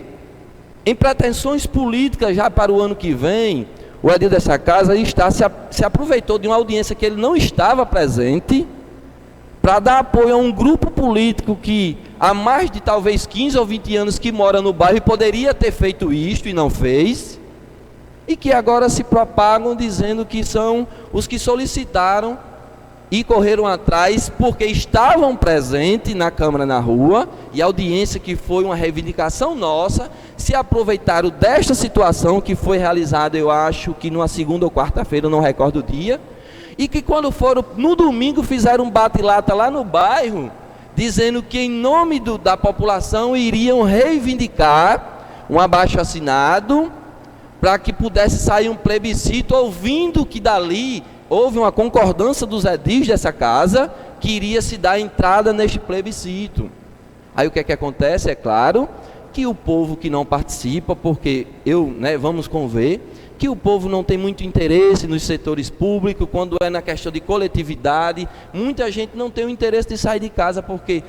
Em pretensões políticas já para o ano que vem, o edil dessa casa se aproveitou de uma audiência que ele não estava presente, para dar apoio a um grupo político que há mais de talvez 15 ou 20 anos que mora no bairro e poderia ter feito isto e não fez, e que agora se propagam dizendo que são os que solicitaram e correram atrás porque estavam presentes na Câmara, na rua, e a audiência, que foi uma reivindicação nossa, se aproveitaram desta situação que foi realizada, eu acho que numa segunda ou quarta-feira, não recordo o dia, e que quando foram no domingo fizeram um bate-lata lá no bairro, dizendo que em nome da população iriam reivindicar um abaixo-assinado para que pudesse sair um plebiscito, ouvindo que dali houve uma concordância dos edis dessa casa que iria se dar entrada neste plebiscito. Aí o que é que acontece? É claro que o povo que não participa, porque vamos conver, que o povo não tem muito interesse nos setores públicos, quando é na questão de coletividade, muita gente não tem o interesse de sair de casa, porque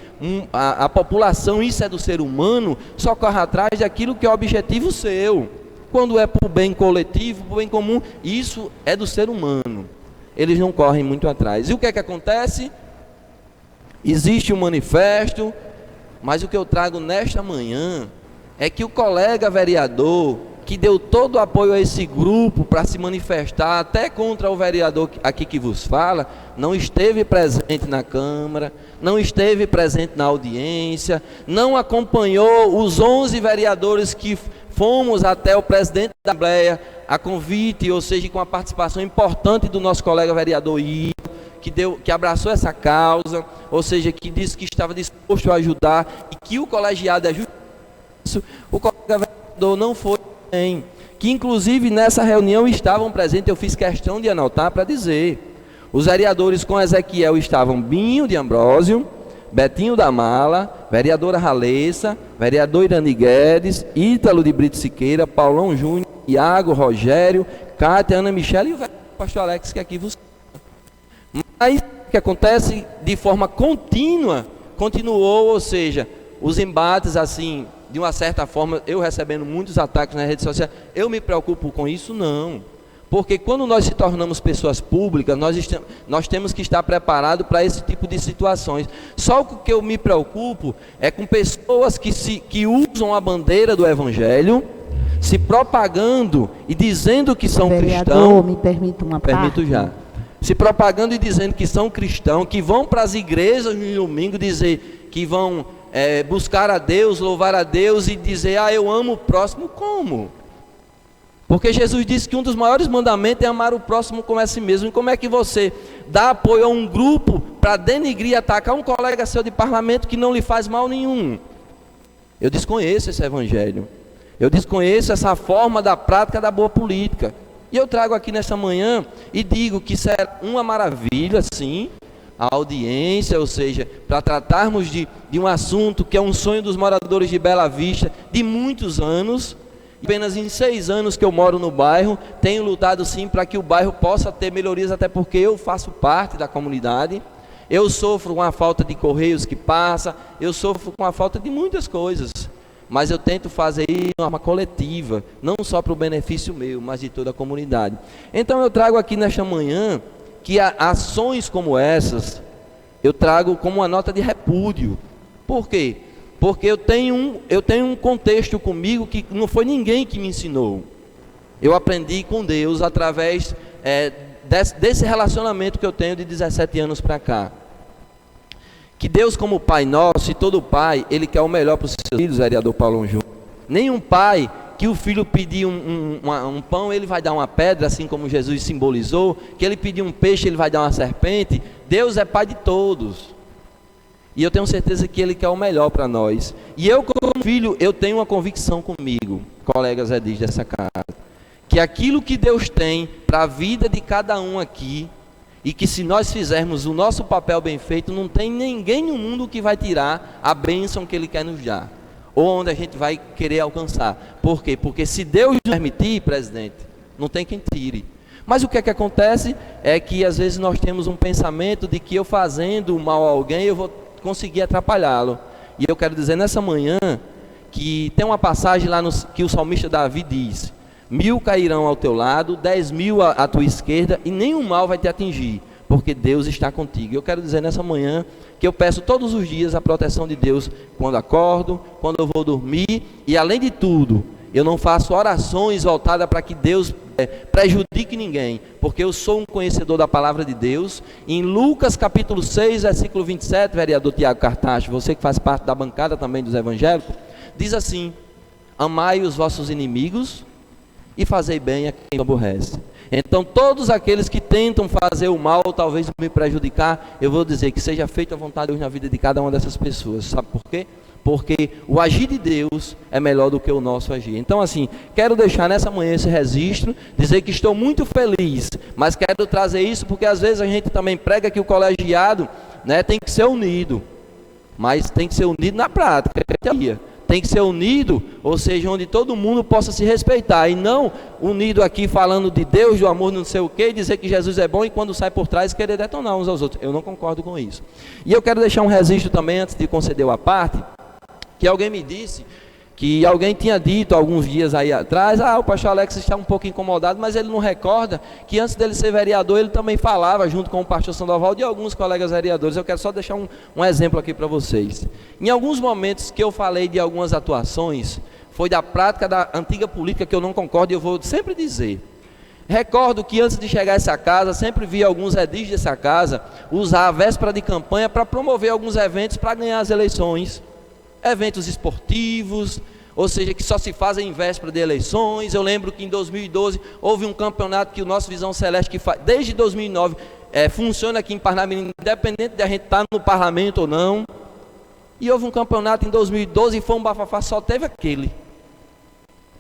a população, isso é do ser humano, só corre atrás daquilo que é objetivo seu. Quando é para o bem coletivo, para o bem comum, isso é do ser humano. Eles não correm muito atrás. E o que é que acontece? Existe um manifesto, mas o que eu trago nesta manhã é que o colega vereador, que deu todo o apoio a esse grupo para se manifestar até contra o vereador aqui que vos fala, não esteve presente na Câmara, não esteve presente na audiência, não acompanhou os 11 vereadores que fomos até o presidente da Assembleia a convite, ou seja, com a participação importante do nosso colega vereador Ivo, que abraçou essa causa, ou seja, que disse que estava disposto a ajudar e que o colegiado é justo. O colega vereador não foi bem, que inclusive nessa reunião estavam presentes, eu fiz questão de anotar para dizer, os vereadores com Ezequiel estavam Binho de Ambrósio, Betinho da Mala, vereadora Ralessa, vereador Irani Guedes, Ítalo de Brito Siqueira, Paulão Júnior, Iago, Rogério, Cátia, Ana Michele e o pastor Alex, que aqui vos... Mas o que acontece de forma contínua, continuou, ou seja, os embates assim, de uma certa forma, eu recebendo muitos ataques nas redes sociais, eu me preocupo com isso? Não. Porque quando nós se tornamos pessoas públicas, nós temos que estar preparados para esse tipo de situações. Só o que eu me preocupo é com pessoas que usam a bandeira do Evangelho, se propagando e dizendo que são cristãos. Me permita uma Permito parte? já. Se propagando e dizendo que são cristãos, que vão para as igrejas no domingo dizer que vão buscar a Deus, louvar a Deus e dizer, eu amo o próximo. Como? Porque Jesus disse que um dos maiores mandamentos é amar o próximo como a si mesmo. E como é que você dá apoio a um grupo para denigrir e atacar um colega seu de parlamento que não lhe faz mal nenhum? Eu desconheço esse evangelho. Eu desconheço essa forma da prática da boa política. E eu trago aqui nesta manhã e digo que será uma maravilha, sim, a audiência, ou seja, para tratarmos de um assunto que é um sonho dos moradores de Bela Vista de muitos anos. Apenas em 6 anos que eu moro no bairro, tenho lutado sim para que o bairro possa ter melhorias, até porque eu faço parte da comunidade. Eu sofro com a falta de correios que passa, eu sofro com a falta de muitas coisas, mas eu tento fazer isso de forma coletiva, não só para o benefício meu, mas de toda a comunidade. Então eu trago aqui nesta manhã que ações como essas, eu trago como uma nota de repúdio. Por quê? Porque eu tenho um contexto comigo que não foi ninguém que me ensinou. Eu aprendi com Deus através desse relacionamento que eu tenho de 17 anos para cá. Que Deus, como Pai nosso, e todo pai, Ele quer o melhor para os seus filhos, vereador Paulão Júnior. Nenhum pai que o filho pedir um pão, ele vai dar uma pedra, assim como Jesus simbolizou. Que ele pedir um peixe, ele vai dar uma serpente. Deus é Pai de todos. E eu tenho certeza que Ele quer o melhor para nós. E eu, como filho, eu tenho uma convicção comigo, colegas edis dessa casa, que aquilo que Deus tem para a vida de cada um aqui, e que se nós fizermos o nosso papel bem feito, não tem ninguém no mundo que vai tirar a bênção que Ele quer nos dar, ou onde a gente vai querer alcançar. Por quê? Porque se Deus permitir, presidente, não tem quem tire. Mas o que é que acontece é que às vezes nós temos um pensamento de que eu fazendo mal a alguém, eu vou conseguir atrapalhá-lo. E eu quero dizer nessa manhã que tem uma passagem lá que o salmista Davi diz: 1000 cairão ao teu lado, 10.000 à tua esquerda, e nenhum mal vai te atingir, porque Deus está contigo. Eu quero dizer nessa manhã que eu peço todos os dias a proteção de Deus quando acordo, quando eu vou dormir, e além de tudo, eu não faço orações voltadas para que Deus prejudique ninguém, porque eu sou um conhecedor da palavra de Deus. Em Lucas capítulo 6, versículo 27, vereador Tiago Cartacho, você que faz parte da bancada também dos evangélicos, diz assim: amai os vossos inimigos e fazei bem a quem aborrece. Então todos aqueles que tentam fazer o mal, talvez me prejudicar, eu vou dizer que seja feita a vontade de Deus na vida de cada uma dessas pessoas. Sabe por quê? Porque o agir de Deus é melhor do que o nosso agir. Então assim, quero deixar nessa manhã esse registro, dizer que estou muito feliz, mas quero trazer isso porque às vezes a gente também prega que o colegiado, né, tem que ser unido, mas tem que ser unido na prática, tem que ser unido, ou seja, onde todo mundo possa se respeitar, e não unido aqui falando de Deus, do amor, não sei o que, dizer que Jesus é bom e quando sai por trás querer detonar uns aos outros. Eu não concordo com isso. E eu quero deixar um registro também, antes de conceder a parte, que alguém me disse, que alguém tinha dito alguns dias aí atrás: o pastor Alex está um pouco incomodado, mas ele não recorda que antes dele ser vereador, ele também falava junto com o pastor Sandoval e alguns colegas vereadores. Eu quero só deixar um exemplo aqui para vocês. Em alguns momentos que eu falei de algumas atuações, foi da prática da antiga política que eu não concordo, e eu vou sempre dizer. Recordo que antes de chegar a essa casa, sempre vi alguns edis dessa casa usar a véspera de campanha para promover alguns eventos para ganhar as eleições. Eventos esportivos, ou seja, que só se fazem em véspera de eleições. Eu lembro que em 2012 houve um campeonato que o nosso Visão Celeste, que desde 2009 funciona aqui em Parnamirim, independente de a gente estar no parlamento ou não. E houve um campeonato em 2012 e foi um bafafá, só teve aquele.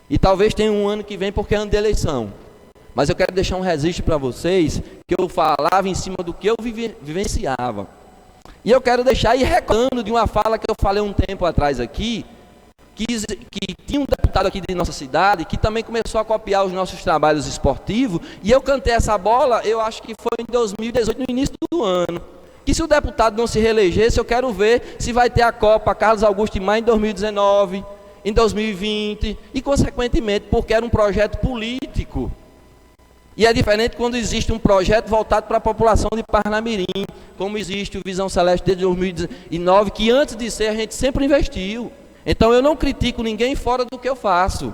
E talvez tenha um ano que vem porque é ano de eleição. Mas eu quero deixar um registro para vocês, que eu falava em cima do que eu vivenciava. E eu quero deixar aí recordando de uma fala que eu falei um tempo atrás aqui, que tinha um deputado aqui de nossa cidade, que também começou a copiar os nossos trabalhos esportivos, e eu cantei essa bola, eu acho que foi em 2018, no início do ano, que se o deputado não se reelegesse, eu quero ver se vai ter a Copa Carlos Augusto de Maia em 2019, em 2020, e consequentemente, porque era um projeto político. E é diferente quando existe um projeto voltado para a população de Parnamirim, como existe o Visão Celeste desde 2009, que antes de ser a gente sempre investiu. Então eu não critico ninguém fora do que eu faço.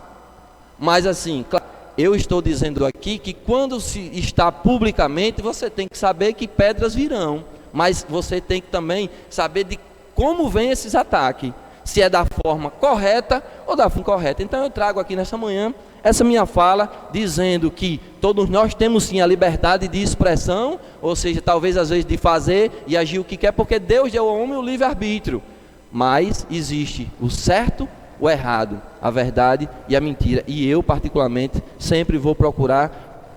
Mas assim, claro, eu estou dizendo aqui que quando se está publicamente, você tem que saber que pedras virão. Mas você tem que também saber de como vem esses ataques. Se é da forma correta ou da forma incorreta. Então eu trago aqui nessa manhã essa minha fala, dizendo que todos nós temos sim a liberdade de expressão, ou seja, talvez às vezes de fazer e agir o que quer, porque Deus deu ao homem o livre-arbítrio. Mas existe o certo, o errado, a verdade e a mentira. E eu, particularmente, sempre vou procurar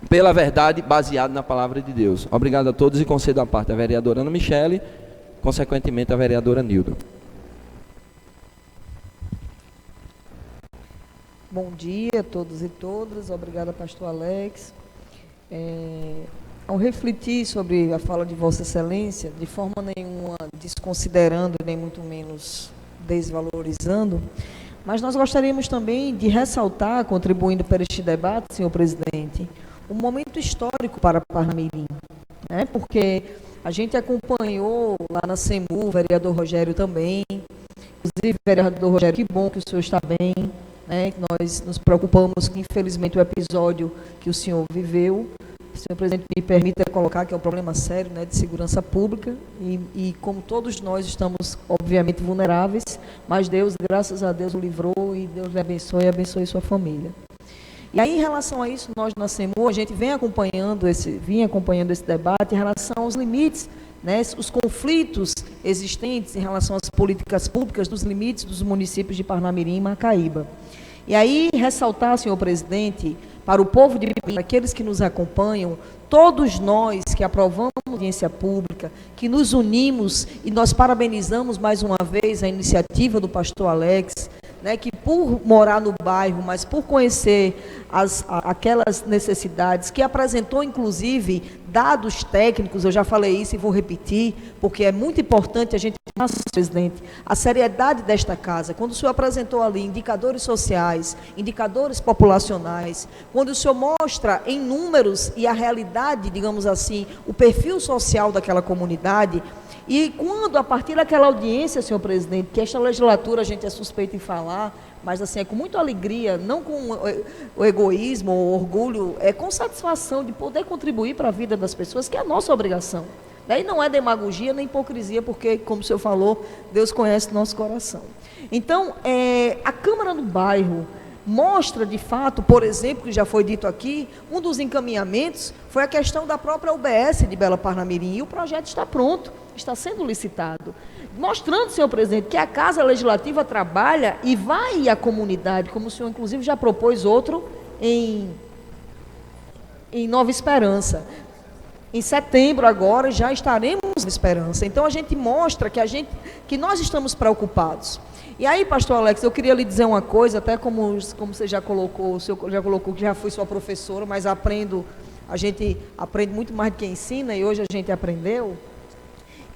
pela verdade, baseado na palavra de Deus. Obrigado a todos e concedo a parte a vereadora Ana Michele, consequentemente a vereadora Nilda. Bom dia a todos e todas, obrigada pastor Alex. Ao refletir sobre a fala de Vossa Excelência, de forma nenhuma desconsiderando, nem muito menos desvalorizando, mas nós gostaríamos também de ressaltar, contribuindo para este debate, senhor presidente, um momento histórico para Parnamirim, né? Porque a gente acompanhou lá na SEMU, o vereador Rogério também, inclusive vereador Rogério, que bom que o senhor está bem, né? Nós nos preocupamos que, infelizmente, o episódio que o senhor viveu, senhor presidente, me permita colocar que é um problema sério, né, de segurança pública, e como todos nós estamos, obviamente, vulneráveis, mas Deus, graças a Deus, o livrou, e Deus lhe abençoe e abençoe sua família. E aí, em relação a isso, nós na SEMU, a gente vinha acompanhando esse debate em relação aos limites, né, os conflitos existentes em relação às políticas públicas dos limites dos municípios de Parnamirim e Macaíba. E aí, ressaltar, senhor presidente, para o povo de Parnamirim, aqueles que nos acompanham, todos nós que aprovamos a audiência pública, que nos unimos e nós parabenizamos mais uma vez a iniciativa do pastor Alex, né, que por morar no bairro, mas por conhecer aquelas necessidades, que apresentou inclusive dados técnicos, eu já falei isso e vou repetir, porque é muito importante a gente falar, presidente, a seriedade desta casa. Quando o senhor apresentou ali indicadores sociais, indicadores populacionais, quando o senhor mostra em números e a realidade, digamos assim, o perfil social daquela comunidade, e quando, a partir daquela audiência, senhor presidente, que esta legislatura a gente é suspeito em falar, mas assim, é com muita alegria, não com o egoísmo ou orgulho, é com satisfação de poder contribuir para a vida das pessoas, que é a nossa obrigação. Daí não é demagogia nem hipocrisia, porque, como o senhor falou, Deus conhece nosso coração. Então, a Câmara no bairro mostra, de fato, por exemplo, que já foi dito aqui, um dos encaminhamentos foi a questão da própria UBS de Bela Parnamirim, e o projeto está pronto, está sendo licitado, mostrando, senhor presidente, que a Casa Legislativa trabalha e vai à comunidade, como o senhor, inclusive, já propôs outro em Nova Esperança. Em setembro, agora, já estaremos em Esperança. Então, a gente mostra que nós estamos preocupados. E aí, pastor Alex, eu queria lhe dizer uma coisa, até como você já colocou, o senhor já colocou que já fui sua professora, mas a gente aprende muito mais do que ensina, e hoje a gente aprendeu,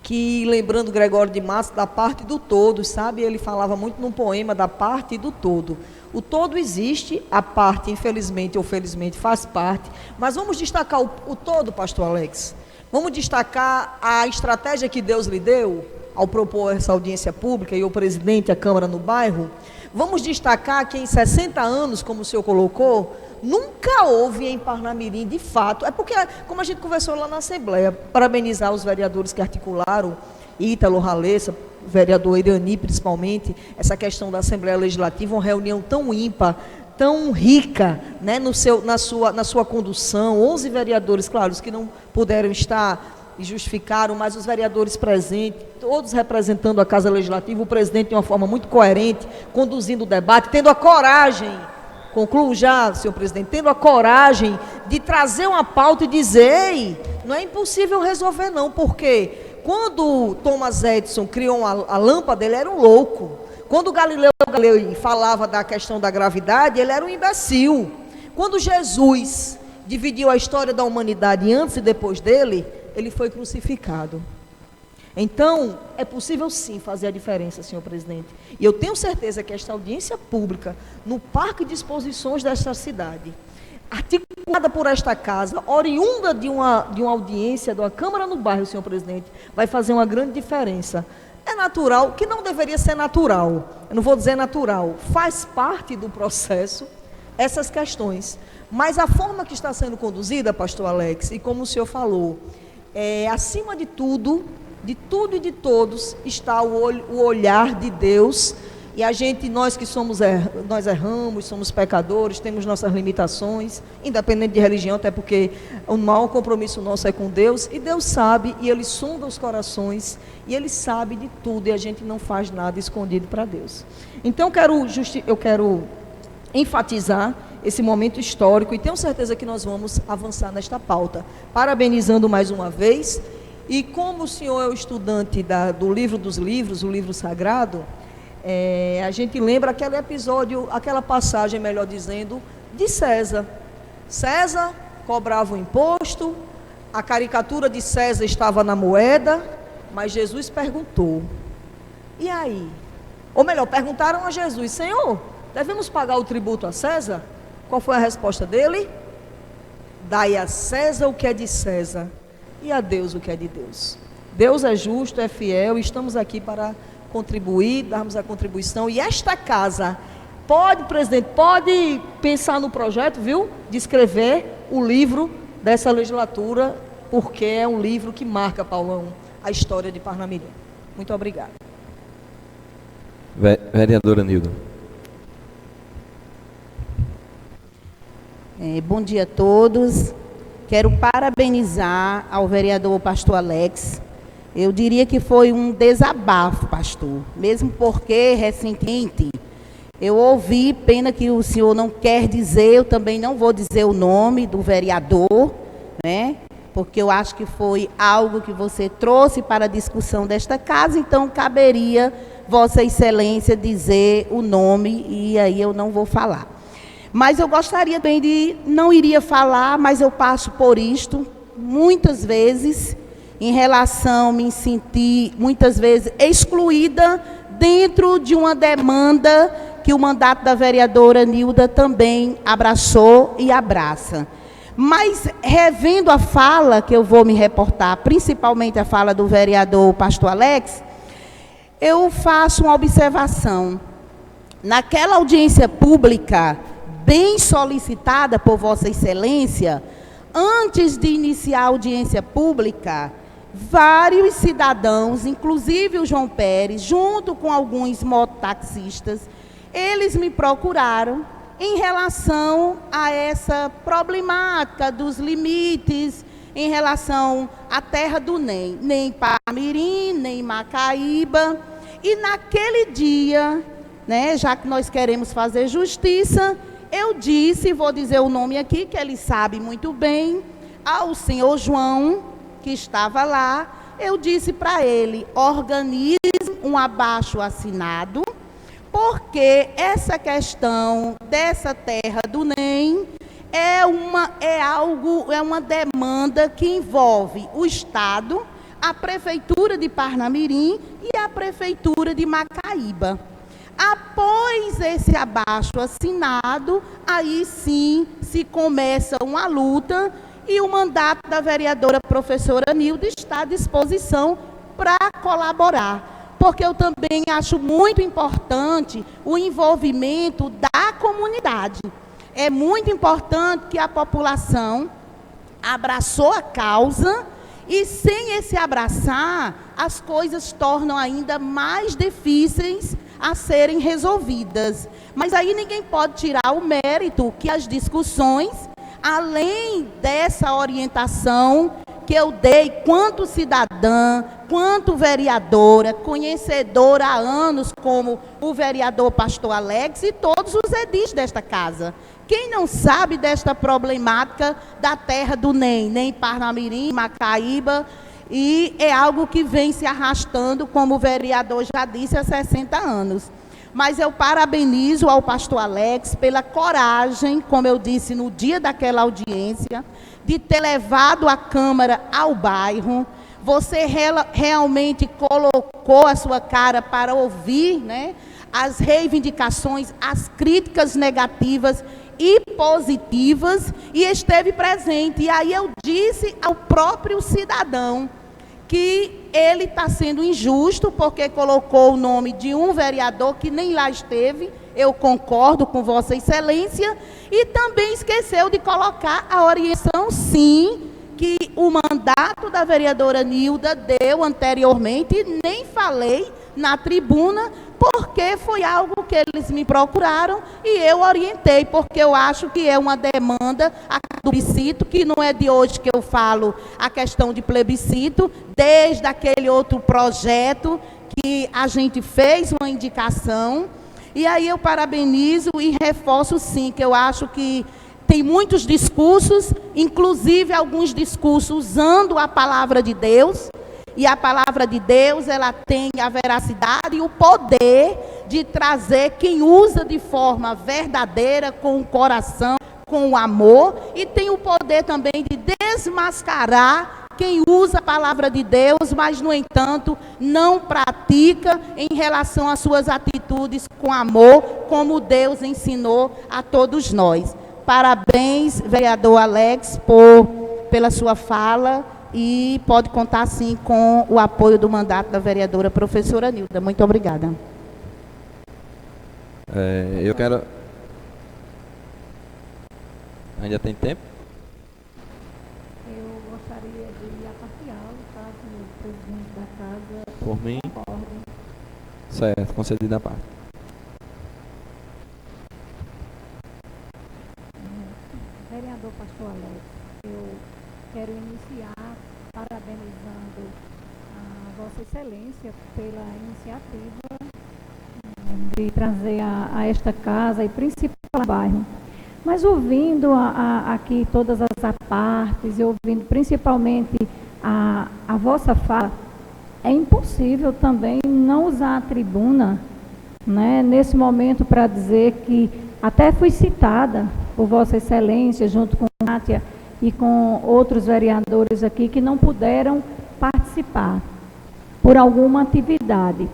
que, lembrando Gregório de Matos, da parte do todo, sabe? Ele falava muito num poema da parte do todo. O todo existe, a parte, infelizmente ou felizmente, faz parte, mas vamos destacar o todo, pastor Alex. Vamos destacar a estratégia que Deus lhe deu ao propor essa audiência pública e o presidente, a Câmara no bairro. Vamos destacar que em 60 anos, como o senhor colocou, nunca houve em Parnamirim, de fato, é porque, como a gente conversou lá na Assembleia, parabenizar os vereadores que articularam, Ítalo, Ralessa, vereador Irani, principalmente, essa questão da Assembleia Legislativa, uma reunião tão ímpar, tão rica, né, na sua condução, 11 vereadores, claro, os que não puderam estar e justificaram, mas os vereadores presentes, todos representando a Casa Legislativa, o presidente de uma forma muito coerente, conduzindo o debate, tendo a coragem, concluo já, senhor presidente, tendo a coragem de trazer uma pauta e dizer, ei, não é impossível resolver não, porque quando Thomas Edison criou a lâmpada, ele era um louco. Quando Galileu Galilei falava da questão da gravidade, ele era um imbecil. Quando Jesus dividiu a história da humanidade antes e depois dele, ele foi crucificado. Então, é possível sim fazer a diferença, senhor presidente. E eu tenho certeza que esta audiência pública, no Parque de Exposições desta cidade, articulada por esta casa, oriunda de uma audiência, de uma Câmara no bairro, senhor presidente, vai fazer uma grande diferença. É natural, que não deveria ser natural, eu não vou dizer natural, faz parte do processo essas questões. Mas a forma que está sendo conduzida, pastor Alex, e como o senhor falou, acima de tudo e de todos, está o olhar de Deus. E nós que nós erramos, somos pecadores, temos nossas limitações, independente de religião, até porque o maior compromisso nosso é com Deus, e Deus sabe, e Ele sonda os corações, e Ele sabe de tudo, e a gente não faz nada escondido para Deus. Então, eu quero enfatizar esse momento histórico, e tenho certeza que nós vamos avançar nesta pauta, parabenizando mais uma vez, e como o senhor é o estudante do livro dos livros, o livro sagrado, a gente lembra aquele episódio, aquela passagem, melhor dizendo, de César. César cobrava o imposto, a caricatura de César estava na moeda, mas Jesus perguntou, e aí? Ou melhor, perguntaram a Jesus, Senhor, devemos pagar o tributo a César? Qual foi a resposta dele? Dai a César o que é de César e a Deus o que é de Deus. Deus é justo, é fiel, estamos aqui para contribuir, darmos a contribuição, e esta casa presidente, pode pensar no projeto, viu, de escrever o livro dessa legislatura, porque é um livro que marca, Paulão, a história de Parnamirim. Muito obrigada. Vereadora Nilda. Bom dia a todos. Quero parabenizar ao vereador pastor Alex. Eu diria que foi um desabafo, pastor, mesmo porque recentemente eu ouvi, pena que o senhor não quer dizer, eu também não vou dizer o nome do vereador, né? Porque eu acho que foi algo que você trouxe para a discussão desta casa, então caberia Vossa Excelência dizer o nome e aí eu não vou falar. Mas eu gostaria também não iria falar, mas eu passo por isto muitas vezes, em relação, me senti muitas vezes excluída dentro de uma demanda que o mandato da vereadora Nilda também abraçou e abraça. Mas, revendo a fala, que eu vou me reportar, principalmente a fala do vereador pastor Alex, eu faço uma observação. Naquela audiência pública, bem solicitada por Vossa Excelência, antes de iniciar a audiência pública, vários cidadãos, inclusive o João Pérez, junto com alguns mototaxistas, eles me procuraram em relação a essa problemática dos limites, em relação à terra do NEM, nem Parmirim, nem Macaíba. E naquele dia, né, já que nós queremos fazer justiça, eu disse, vou dizer o nome aqui, que ele sabe muito bem, ao senhor João, que estava lá, eu disse para ele, organize um abaixo-assinado, porque essa questão dessa terra do NEM é uma demanda que envolve o Estado, a Prefeitura de Parnamirim e a Prefeitura de Macaíba. Após esse abaixo-assinado, aí sim se começa uma luta e o mandato da vereadora professora Nilda está à disposição para colaborar. Porque eu também acho muito importante o envolvimento da comunidade. É muito importante que a população abraçou a causa e sem esse abraçar, as coisas tornam ainda mais difíceis a serem resolvidas. Mas aí ninguém pode tirar o mérito que as discussões, além dessa orientação que eu dei quanto cidadã, quanto vereadora, conhecedora há anos como o vereador pastor Alex e todos os edis desta casa. Quem não sabe desta problemática da terra do NEM Parnamirim, Macaíba, e é algo que vem se arrastando, como o vereador já disse, há 60 anos. Mas eu parabenizo ao pastor Alex pela coragem, como eu disse no dia daquela audiência, de ter levado a Câmara ao bairro. Você realmente colocou a sua cara para ouvir, né, as reivindicações, as críticas negativas e positivas, e esteve presente. E aí eu disse ao próprio cidadão que ele está sendo injusto, porque colocou o nome de um vereador que nem lá esteve. Eu concordo com Vossa Excelência, e também esqueceu de colocar a orientação, sim, que o mandato da vereadora Nilda deu anteriormente, e nem falei na tribuna, porque foi algo que eles me procuraram e eu orientei, porque eu acho que é uma demanda a plebiscito, que não é de hoje que eu falo a questão de plebiscito, desde aquele outro projeto que a gente fez uma indicação. E aí eu parabenizo e reforço, sim, que eu acho que tem muitos discursos, inclusive alguns discursos usando a palavra de Deus, e a palavra de Deus, ela tem a veracidade e o poder de trazer quem usa de forma verdadeira, com o coração, com o amor, e tem o poder também de desmascarar quem usa a palavra de Deus, mas, no entanto, não pratica em relação às suas atitudes com amor, como Deus ensinou a todos nós. Parabéns, vereador Alex, pela sua fala, e pode contar, sim, com o apoio do mandato da vereadora professora Nilda. Muito obrigada. Eu quero... Ainda tem tempo? Eu gostaria de apartar, caso o presidente da casa Por mim? concorde. Certo, concedida a parte. Vereador Pastor Alex, eu quero iniciar parabenizando a Vossa Excelência pela iniciativa de trazer a esta casa e principalmente ao bairro. Mas ouvindo aqui todas as partes e ouvindo principalmente a vossa fala, é impossível também não usar a tribuna, né, nesse momento para dizer que até fui citada por Vossa Excelência, junto com Nátia e com outros vereadores aqui que não puderam participar por alguma atividade.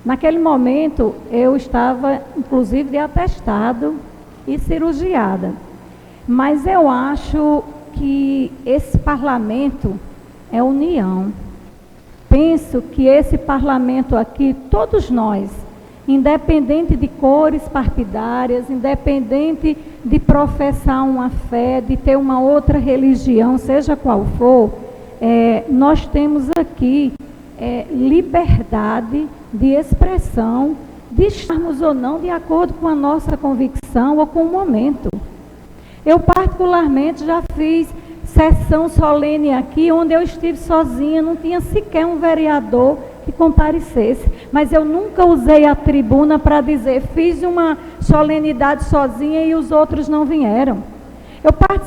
Naquele momento, eu estava, inclusive, de atestado e cirurgiada. Mas eu acho que esse parlamento é união. Penso que esse parlamento aqui, todos nós, independente de cores partidárias, independente de professar uma fé, de ter uma outra religião, seja qual for, nós temos aqui liberdade de expressão, de estarmos ou não de acordo com a nossa convicção ou com o momento. Eu particularmente já fiz sessão solene aqui, onde eu estive sozinha, não tinha sequer um vereador que comparecesse, mas eu nunca usei a tribuna para dizer, fiz uma solenidade sozinha e os outros não vieram.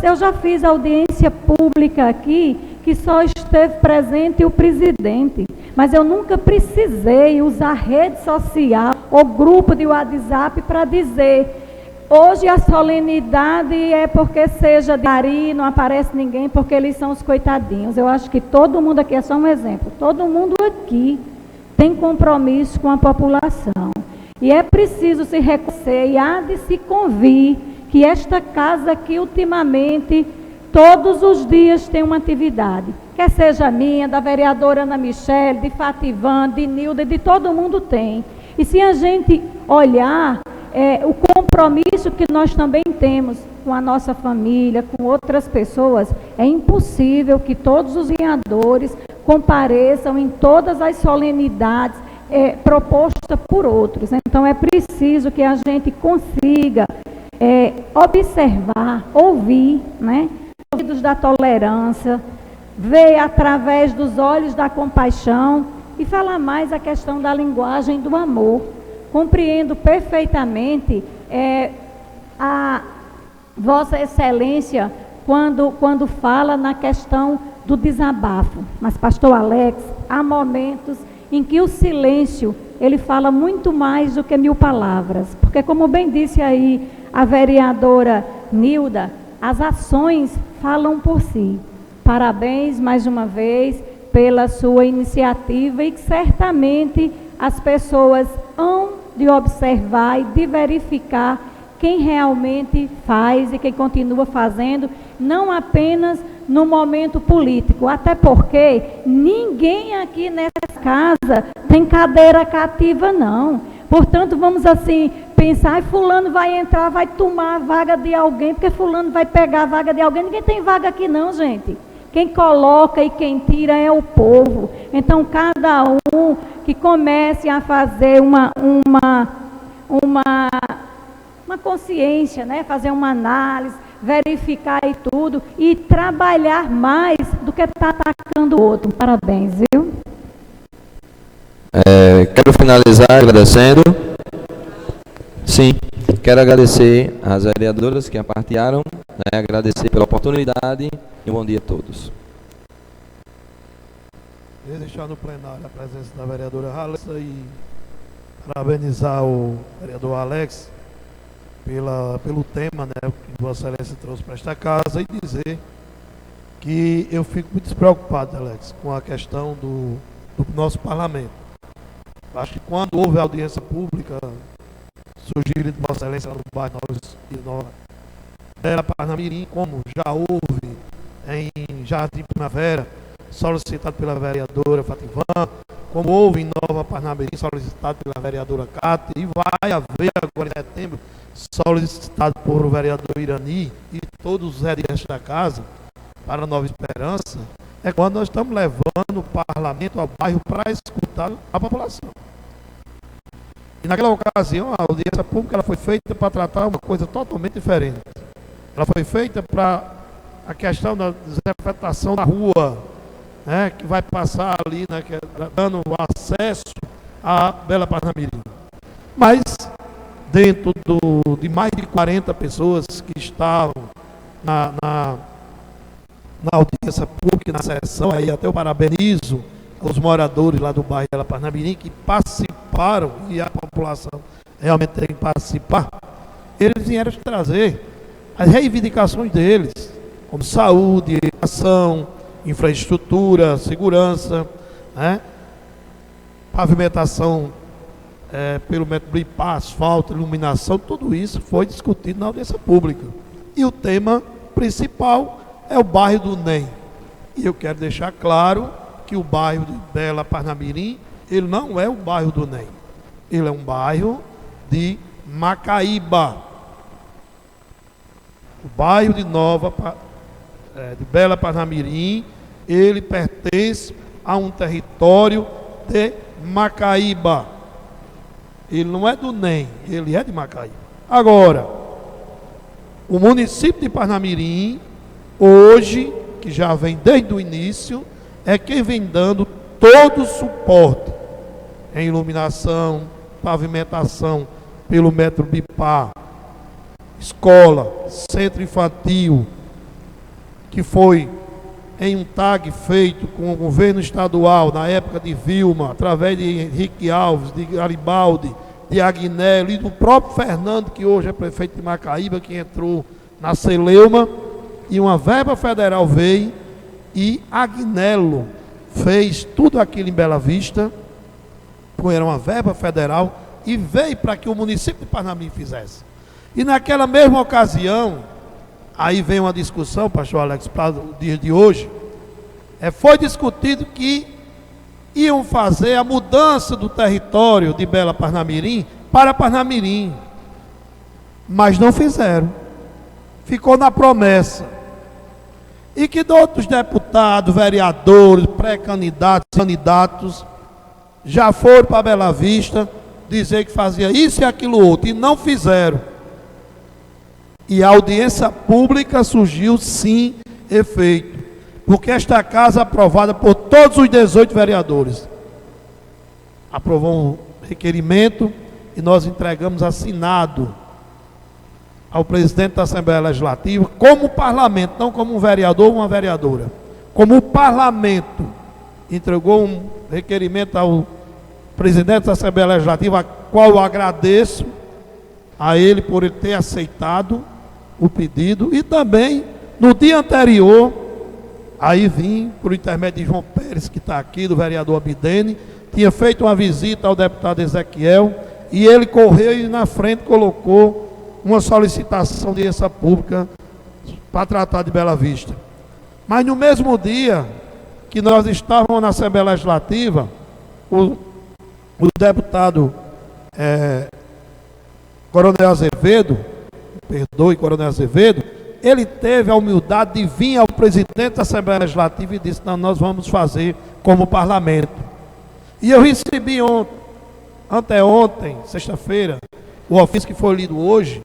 Eu já fiz audiência pública aqui, que só esteve presente o presidente, mas eu nunca precisei usar rede social ou grupo de WhatsApp para dizer, hoje a solenidade é porque seja de Ari, não aparece ninguém porque eles são os coitadinhos. Eu acho que todo mundo aqui, é só um exemplo, todo mundo aqui tem compromisso com a população. E é preciso se reconhecer e há de se convir que esta casa aqui, ultimamente, todos os dias tem uma atividade. Quer seja minha, da vereadora Ana Michele, de Fativan, de Nilda, de todo mundo tem. E se a gente olhar o compromisso que nós também temos com a nossa família, com outras pessoas, é impossível que todos os vereadores compareçam em todas as solenidades propostas por outros. Então é preciso que a gente consiga observar, ouvir, né, ouvidos da tolerância, ver através dos olhos da compaixão e falar mais a questão da linguagem do amor. Compreendo perfeitamente a Vossa Excelência quando fala na questão do desabafo. Mas, Pastor Alex, há momentos em que o silêncio, ele fala muito mais do que 1000 palavras. Porque, como bem disse aí a vereadora Nilda, as ações falam por si. Parabéns, mais uma vez, pela sua iniciativa e que certamente as pessoas hão de observar e de verificar quem realmente faz e quem continua fazendo, não apenas no momento político, até porque ninguém aqui nessa casa tem cadeira cativa, não. Portanto, vamos assim pensar, fulano vai entrar, vai tomar a vaga de alguém, porque fulano vai pegar a vaga de alguém. Ninguém tem vaga aqui não, gente. Quem coloca e quem tira é o povo. Então, cada um que comece a fazer uma consciência, né? Fazer uma análise, verificar e tudo, e trabalhar mais do que estar atacando o outro. Parabéns, viu? Quero finalizar agradecendo. Sim, quero agradecer às vereadoras que partilharam, né, agradecer pela oportunidade e um bom dia a todos. Queria deixar no plenário a presença da vereadora Alex e parabenizar o vereador Alex pelo tema, né, que Vossa Excelência trouxe para esta casa, e dizer que eu fico muito despreocupado, Alex, com a questão do nosso parlamento. Acho que quando houve audiência pública surgida de Vossa Excelência no bairro Nova Parnamirim, como já houve em Jardim Primavera, solicitado pela vereadora Fativan, como houve em Nova Parnamirim, solicitado pela vereadora Cátia, e vai haver agora em setembro, solicitado por o vereador Irani e todos os vereadores da casa, para a Nova Esperança, é quando nós estamos levando o parlamento ao bairro para escutar a população. E naquela ocasião, a audiência pública ela foi feita para tratar uma coisa totalmente diferente. Ela foi feita para a questão da desinfetação da rua, né, que vai passar ali, né, que é dando acesso à Bela Parnamirim. Mas, dentro de mais de 40 pessoas que estavam na audiência pública, na sessão, aí até eu parabenizo os moradores lá do bairro Bela Parnamirim que participaram, e a população realmente tem que participar, eles vieram trazer as reivindicações deles, como saúde, educação, infraestrutura, segurança, né? Pavimentação pelo método BRIPA, asfalto, iluminação, tudo isso foi discutido na audiência pública. E o tema principal é o bairro do NEM. E eu quero deixar claro que o bairro de Bela Parnamirim, ele não é o bairro do NEM. Ele é um bairro de Macaíba. O bairro de de Bela Parnamirim, ele pertence a um território de Macaíba. Ele não é do NEM, ele é de Macaíba. Agora, o município de Parnamirim, hoje, que já vem desde o início, é quem vem dando todo o suporte em iluminação, pavimentação pelo método BIPA, escola, centro infantil, que foi em um tag feito com o governo estadual, na época de Vilma, através de Henrique Alves, de Garibaldi, de Agnello e do próprio Fernando, que hoje é prefeito de Macaíba, que entrou na Celeuma, e uma verba federal veio, e Agnello fez tudo aquilo em Bela Vista, era uma verba federal, e veio para que o município de Parnamirim fizesse. E naquela mesma ocasião, aí vem uma discussão, pastor Alex, para o dia de hoje, foi discutido que iam fazer a mudança do território de Bela Parnamirim para Parnamirim, mas não fizeram, ficou na promessa, e que outros deputados, vereadores, pré-candidatos, candidatos, já foram para Bela Vista dizer que fazia isso e aquilo outro, e não fizeram. E a audiência pública surgiu, sim, efeito. Porque esta casa, aprovada por todos os 18 vereadores, aprovou um requerimento e nós entregamos assinado ao presidente da Assembleia Legislativa, como parlamento, não como um vereador ou uma vereadora. Como o parlamento entregou um requerimento ao presidente da Assembleia Legislativa, a qual eu agradeço a ele por ele ter aceitado o pedido, e também no dia anterior, aí vim por intermédio de João Pérez, que está aqui, do vereador Abidene, tinha feito uma visita ao deputado Ezequiel, e ele correu e na frente colocou uma solicitação de audiência pública para tratar de Bela Vista. Mas no mesmo dia que nós estávamos na Assembleia Legislativa, o deputado Coronel Azevedo, Coronel Azevedo, ele teve a humildade de vir ao presidente da Assembleia Legislativa e disse: não, nós vamos fazer como parlamento. E eu recebi anteontem, sexta-feira, o ofício que foi lido hoje,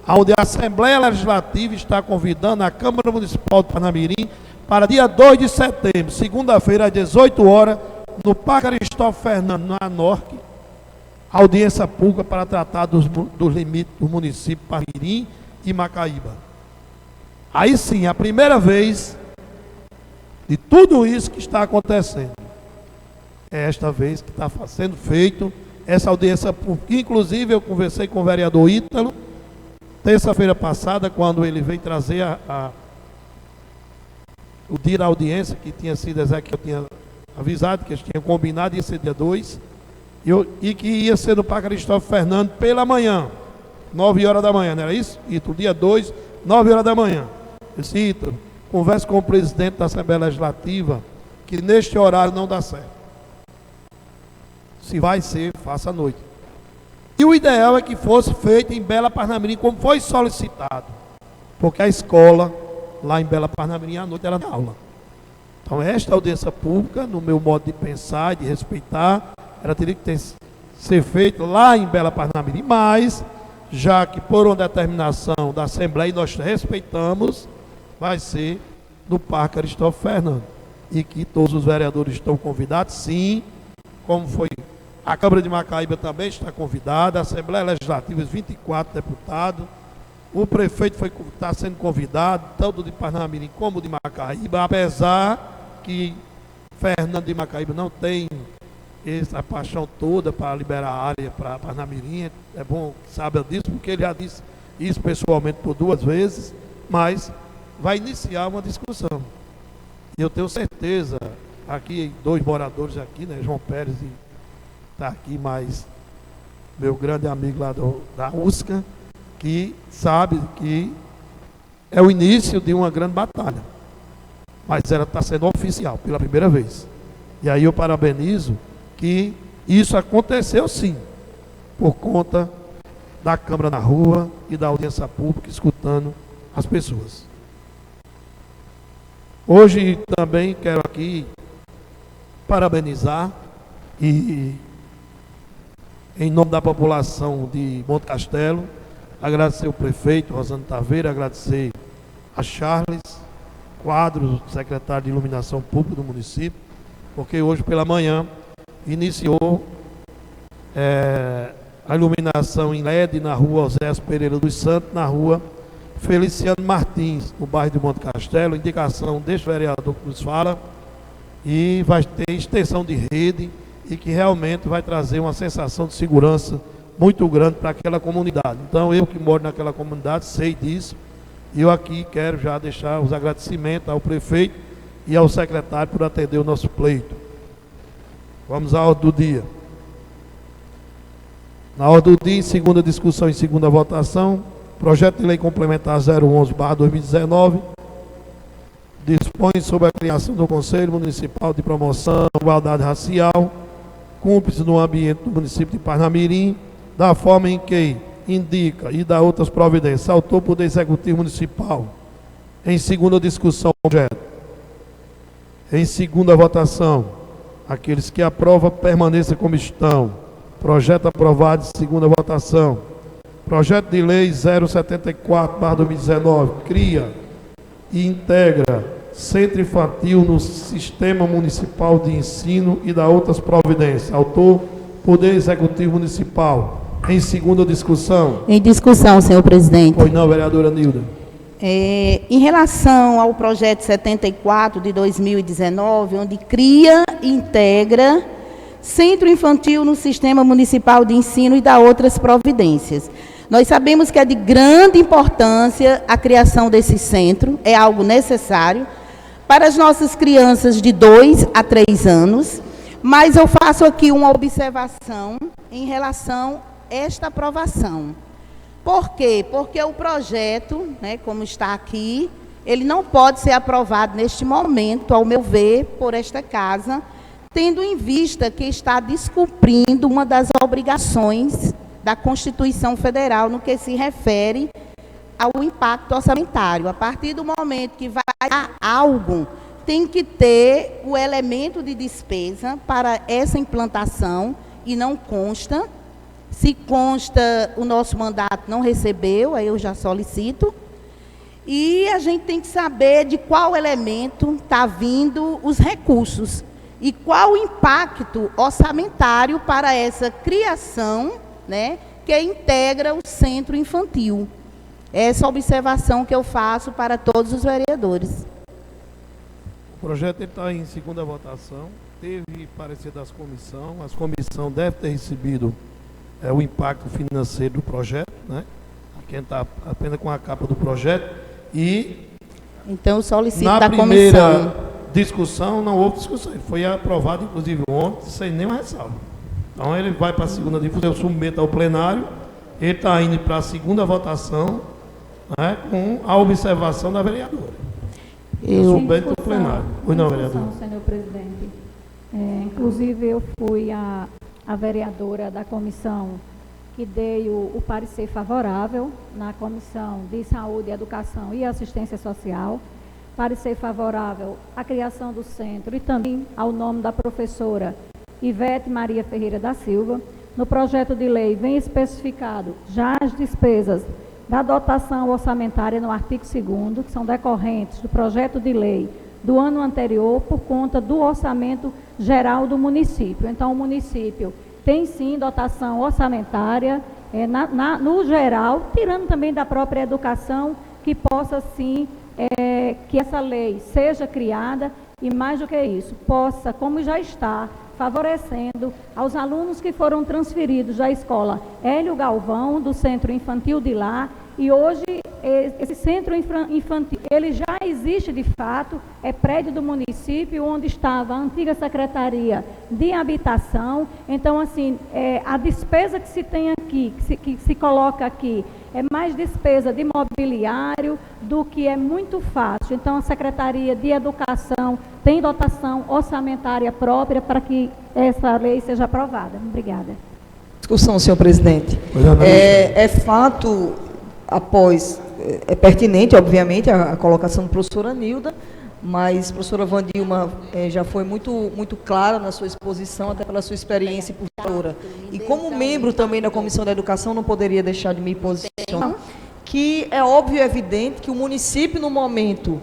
onde a Assembleia Legislativa está convidando a Câmara Municipal de Parnamirim para dia 2 de setembro, segunda-feira, às 18 horas, no Parque Aristófanes Fernandes, na Norte, audiência pública para tratar dos limites do município de Parnamirim e Macaíba. Aí sim, a primeira vez de tudo isso que está acontecendo, é esta vez que está sendo feito essa audiência pública. Inclusive eu conversei com o vereador Ítalo, terça-feira passada, quando ele veio trazer o dia da audiência, que tinha sido Ezequiel, tinha avisado que eles tinham combinado, ia ser dia 2, e que ia ser no Parque Aristófanes Fernandes pela manhã, 9 horas da manhã, não era isso? Ítalo, dia 2, 9 horas da manhã. Eu disse: Ítalo, converse com o presidente da Assembleia Legislativa, que neste horário não dá certo. Se vai ser, faça à noite. E o ideal é que fosse feito em Bela Parnamirim, como foi solicitado, porque a escola lá em Bela Parnamirim à noite era na aula. Então esta audiência pública, no meu modo de pensar e de respeitar, ela teria que ser feita lá em Bela Parnamirim, mas já que por uma determinação da Assembleia, e nós respeitamos, vai ser no Parque Aristófanes Fernandes. E que todos os vereadores estão convidados, sim, como foi a Câmara de Macaíba também está convidada, a Assembleia Legislativa, os 24 deputados, o prefeito está sendo convidado, tanto de Parnamirim como de Macaíba, apesar que Fernando de Macaíba não tem essa paixão toda para liberar a área para Parnamirim, é bom que saiba disso, porque ele já disse isso pessoalmente por 2 vezes, mas vai iniciar uma discussão. E eu tenho certeza, aqui 2 moradores aqui, né, João Pérez está aqui, mais meu grande amigo lá da USCA, que sabe que é o início de uma grande batalha. Mas ela está sendo oficial pela primeira vez. E aí eu parabenizo que isso aconteceu sim, por conta da Câmara na rua e da audiência pública, escutando as pessoas. Hoje também quero aqui parabenizar e, em nome da população de Monte Castelo, agradecer o prefeito Rosano Taveira, agradecer a Charles Quadros, secretário de Iluminação Pública do município, porque hoje pela manhã iniciou a iluminação em LED na rua Oséias Pereira dos Santos, na rua Feliciano Martins, no bairro de Monte Castelo, indicação deste vereador que nos fala, e vai ter extensão de rede e que realmente vai trazer uma sensação de segurança muito grande para aquela comunidade. Então, eu que moro naquela comunidade sei disso, e eu aqui quero já deixar os agradecimentos ao prefeito e ao secretário por atender o nosso pleito. Vamos à ordem do dia. Na ordem do dia, em segunda discussão e segunda votação, projeto de lei complementar 011/2019 dispõe sobre a criação do Conselho Municipal de Promoção da Igualdade Racial, cúmplice no ambiente do município de Parnamirim, da forma em que indica e dá outras providências. Autor o Poder Executivo Municipal. Em segunda discussão, projeto. Em segunda votação, aqueles que aprovam permaneçam como estão. Projeto aprovado em segunda votação. Projeto de lei 074/2019 cria e integra Centro Infantil no Sistema Municipal de Ensino e dá outras providências. Autor, Poder Executivo Municipal. Em segunda discussão. Em discussão, senhor presidente. Pois não, vereadora Nilda. Em relação ao projeto 74 de 2019, onde cria e integra Centro Infantil no Sistema Municipal de Ensino e dá outras providências. Nós sabemos que é de grande importância a criação desse centro, é algo necessário para as nossas crianças de 2 a 3 anos, mas eu faço aqui uma observação em relação a esta aprovação. Por quê? Porque o projeto, né, como está aqui, ele não pode ser aprovado neste momento, ao meu ver, por esta casa, tendo em vista que está descumprindo uma das obrigações da Constituição Federal no que se refere ao impacto orçamentário. A partir do momento que vai a algo, tem que ter o elemento de despesa para essa implantação e não consta. Se consta, o nosso mandato não recebeu, aí eu já solicito. E a gente tem que saber de qual elemento está vindo os recursos e qual o impacto orçamentário para essa criação, né, que integra o centro infantil. Essa observação que eu faço para todos os vereadores. O projeto está em segunda votação, teve parecer das comissões, as comissões devem ter recebido o impacto financeiro do projeto, né? Quem está apenas com a capa do projeto. E então eu solicito na da primeira comissão. Discussão, não houve discussão, ele foi aprovado inclusive ontem, sem nenhuma ressalva. Então ele vai para a segunda discussão, eu submeto ao plenário, ele está indo para a segunda votação, né, com a observação da vereadora. Eu submeto ao plenário. Pois não, vereador? Senhor presidente. Inclusive eu fui a vereadora da comissão que dei o parecer favorável na Comissão de Saúde, Educação e Assistência Social, parecer favorável à criação do centro e também ao nome da professora Ivete Maria Ferreira da Silva, no projeto de lei vem especificado já as despesas da dotação orçamentária no artigo 2º, que são decorrentes do projeto de lei do ano anterior por conta do orçamento geral do município. Então, o município tem sim dotação orçamentária, no geral, tirando também da própria educação, que possa sim, que essa lei seja criada e mais do que isso, possa, como já está, favorecendo aos alunos que foram transferidos da escola Hélio Galvão, do Centro Infantil de lá, e hoje esse centro infantil, ele já existe de fato, é prédio do município, onde estava a antiga Secretaria de Habitação. Então, assim, a despesa que se tem aqui, que se coloca aqui, é mais despesa de mobiliário do que é muito fácil. Então, a Secretaria de Educação tem dotação orçamentária própria para que essa lei seja aprovada. Obrigada. Discussão, senhor presidente. É fato, após, é pertinente, obviamente, a colocação do professor Anilda, mas a professora Wandilma já foi muito clara na sua exposição, até pela sua experiência por professora. E como membro também da Comissão da Educação, não poderia deixar de me posicionar, que é óbvio e evidente que o município, no momento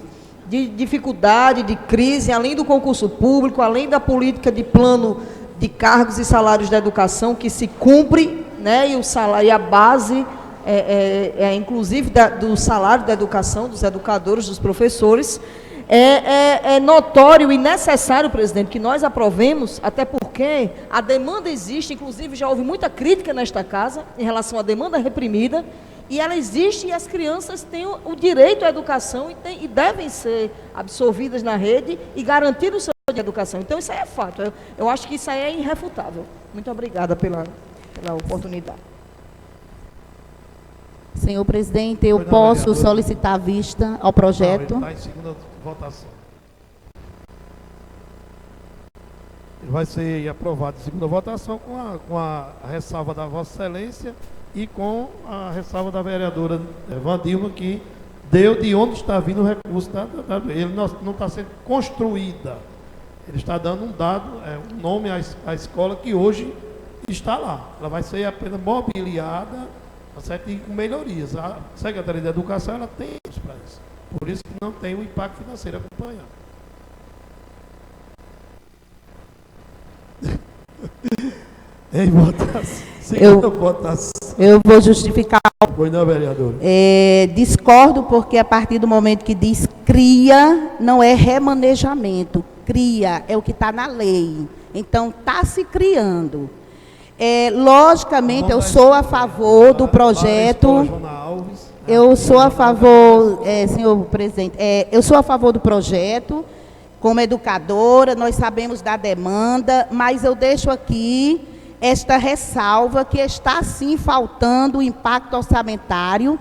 de dificuldade, de crise, além do concurso público, além da política de plano de cargos e salários da educação, que se cumpre, né, e o salário, e a base, inclusive do salário da educação, dos educadores, dos professores, é notório e necessário, presidente, que nós aprovemos, até porque a demanda existe, inclusive já houve muita crítica nesta casa em relação à demanda reprimida, e ela existe e as crianças têm o direito à educação e devem ser absorvidas na rede e garantir o seu direito à educação. Então, isso aí é fato. Eu acho que isso aí é irrefutável. Muito obrigada pela oportunidade. Senhor presidente, eu posso solicitar vista ao projeto? Não, ele está em segunda votação. Ele vai ser aprovado em segunda votação com a ressalva da Vossa Excelência e com a ressalva da vereadora Wandilma, que deu de onde está vindo o recurso da lei. Ele não está sendo construída. Ele está dando um dado, um nome à escola que hoje está lá. Ela vai ser apenas mobiliada, certo? E com melhorias. A Secretaria de Educação ela tem isso para isso. Por isso que não tem o impacto financeiro acompanhado. Em votação. Eu vou justificar. Pois não, vereador. Discordo, porque a partir do momento que diz cria, não é remanejamento. Cria é o que está na lei. Então, está se criando. Logicamente, eu sou a favor do projeto. Eu sou a favor, senhor presidente, eu sou a favor do projeto. Como educadora, nós sabemos da demanda, mas eu deixo aqui esta ressalva que está, sim, faltando o impacto orçamentário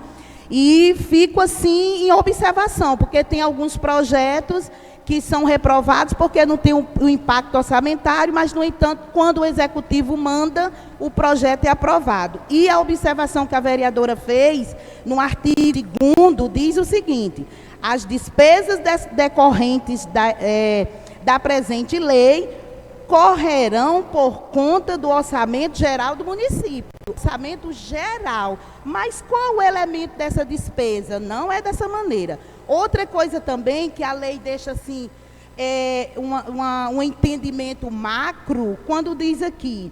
e fico, assim, em observação, porque tem alguns projetos que são reprovados porque não tem o impacto orçamentário, mas, no entanto, quando o Executivo manda, o projeto é aprovado. E a observação que a vereadora fez, no artigo 2º, diz o seguinte: as despesas decorrentes da presente lei correrão por conta do orçamento geral do município. Orçamento geral. Mas qual o elemento dessa despesa? Não é dessa maneira. Outra coisa também que a lei deixa assim, um entendimento macro, quando diz aqui: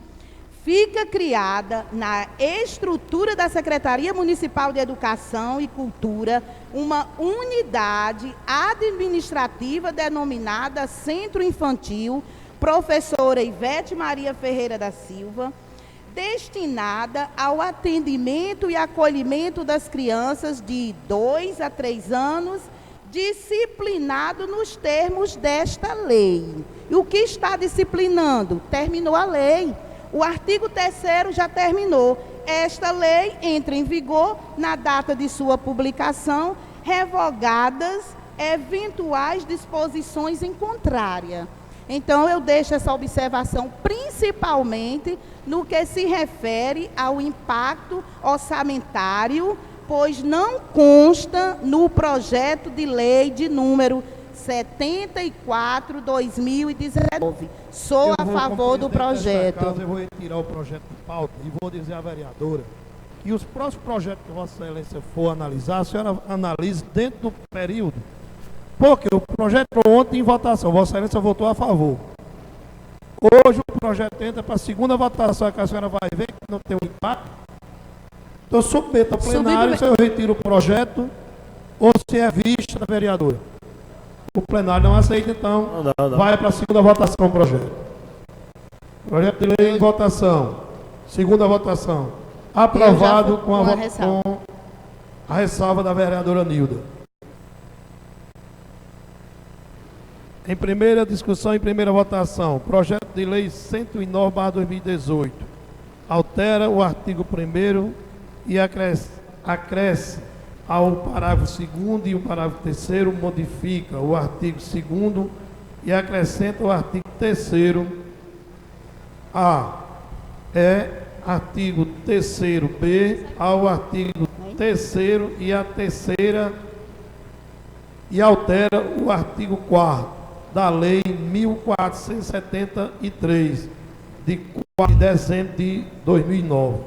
fica criada na estrutura da Secretaria Municipal de Educação e Cultura uma unidade administrativa denominada Centro Infantil Professora Ivete Maria Ferreira da Silva, destinada ao atendimento e acolhimento das crianças de 2 a 3 anos, disciplinado nos termos desta lei. E o que está disciplinando? Terminou a lei. O artigo 3º já terminou. Esta lei entra em vigor na data de sua publicação, revogadas eventuais disposições em contrária. Então, eu deixo essa observação principalmente no que se refere ao impacto orçamentário, pois não consta no projeto de lei de número 74/2019. Sou Eu a vou, favor como do presidente desta projeto. casa, eu vou retirar o projeto de pauta e vou dizer à vereadora que os próximos projetos que Vossa Excelência for analisar, a senhora analise dentro do período. Porque o projeto entrou ontem em votação, Vossa Excelência votou a favor. Hoje o projeto entra para a segunda votação, que a senhora vai ver que não tem um impacto. Então submeta ao plenário se eu retiro o projeto ou se é vista da vereadora. O plenário não aceita, então vai para a segunda votação o projeto. Projeto de lei em votação. Segunda votação. Aprovado com a ressalva da vereadora Nilda. Em primeira discussão, em primeira votação, projeto de lei 109/2018. Altera o artigo 1º e acresce ao parágrafo 2º e o parágrafo 3º, modifica o artigo 2º e acrescenta o artigo 3º artigo 3º-B ao artigo 3º e a terceira e altera o artigo 4º da Lei 1473, de 4 de dezembro de 2009,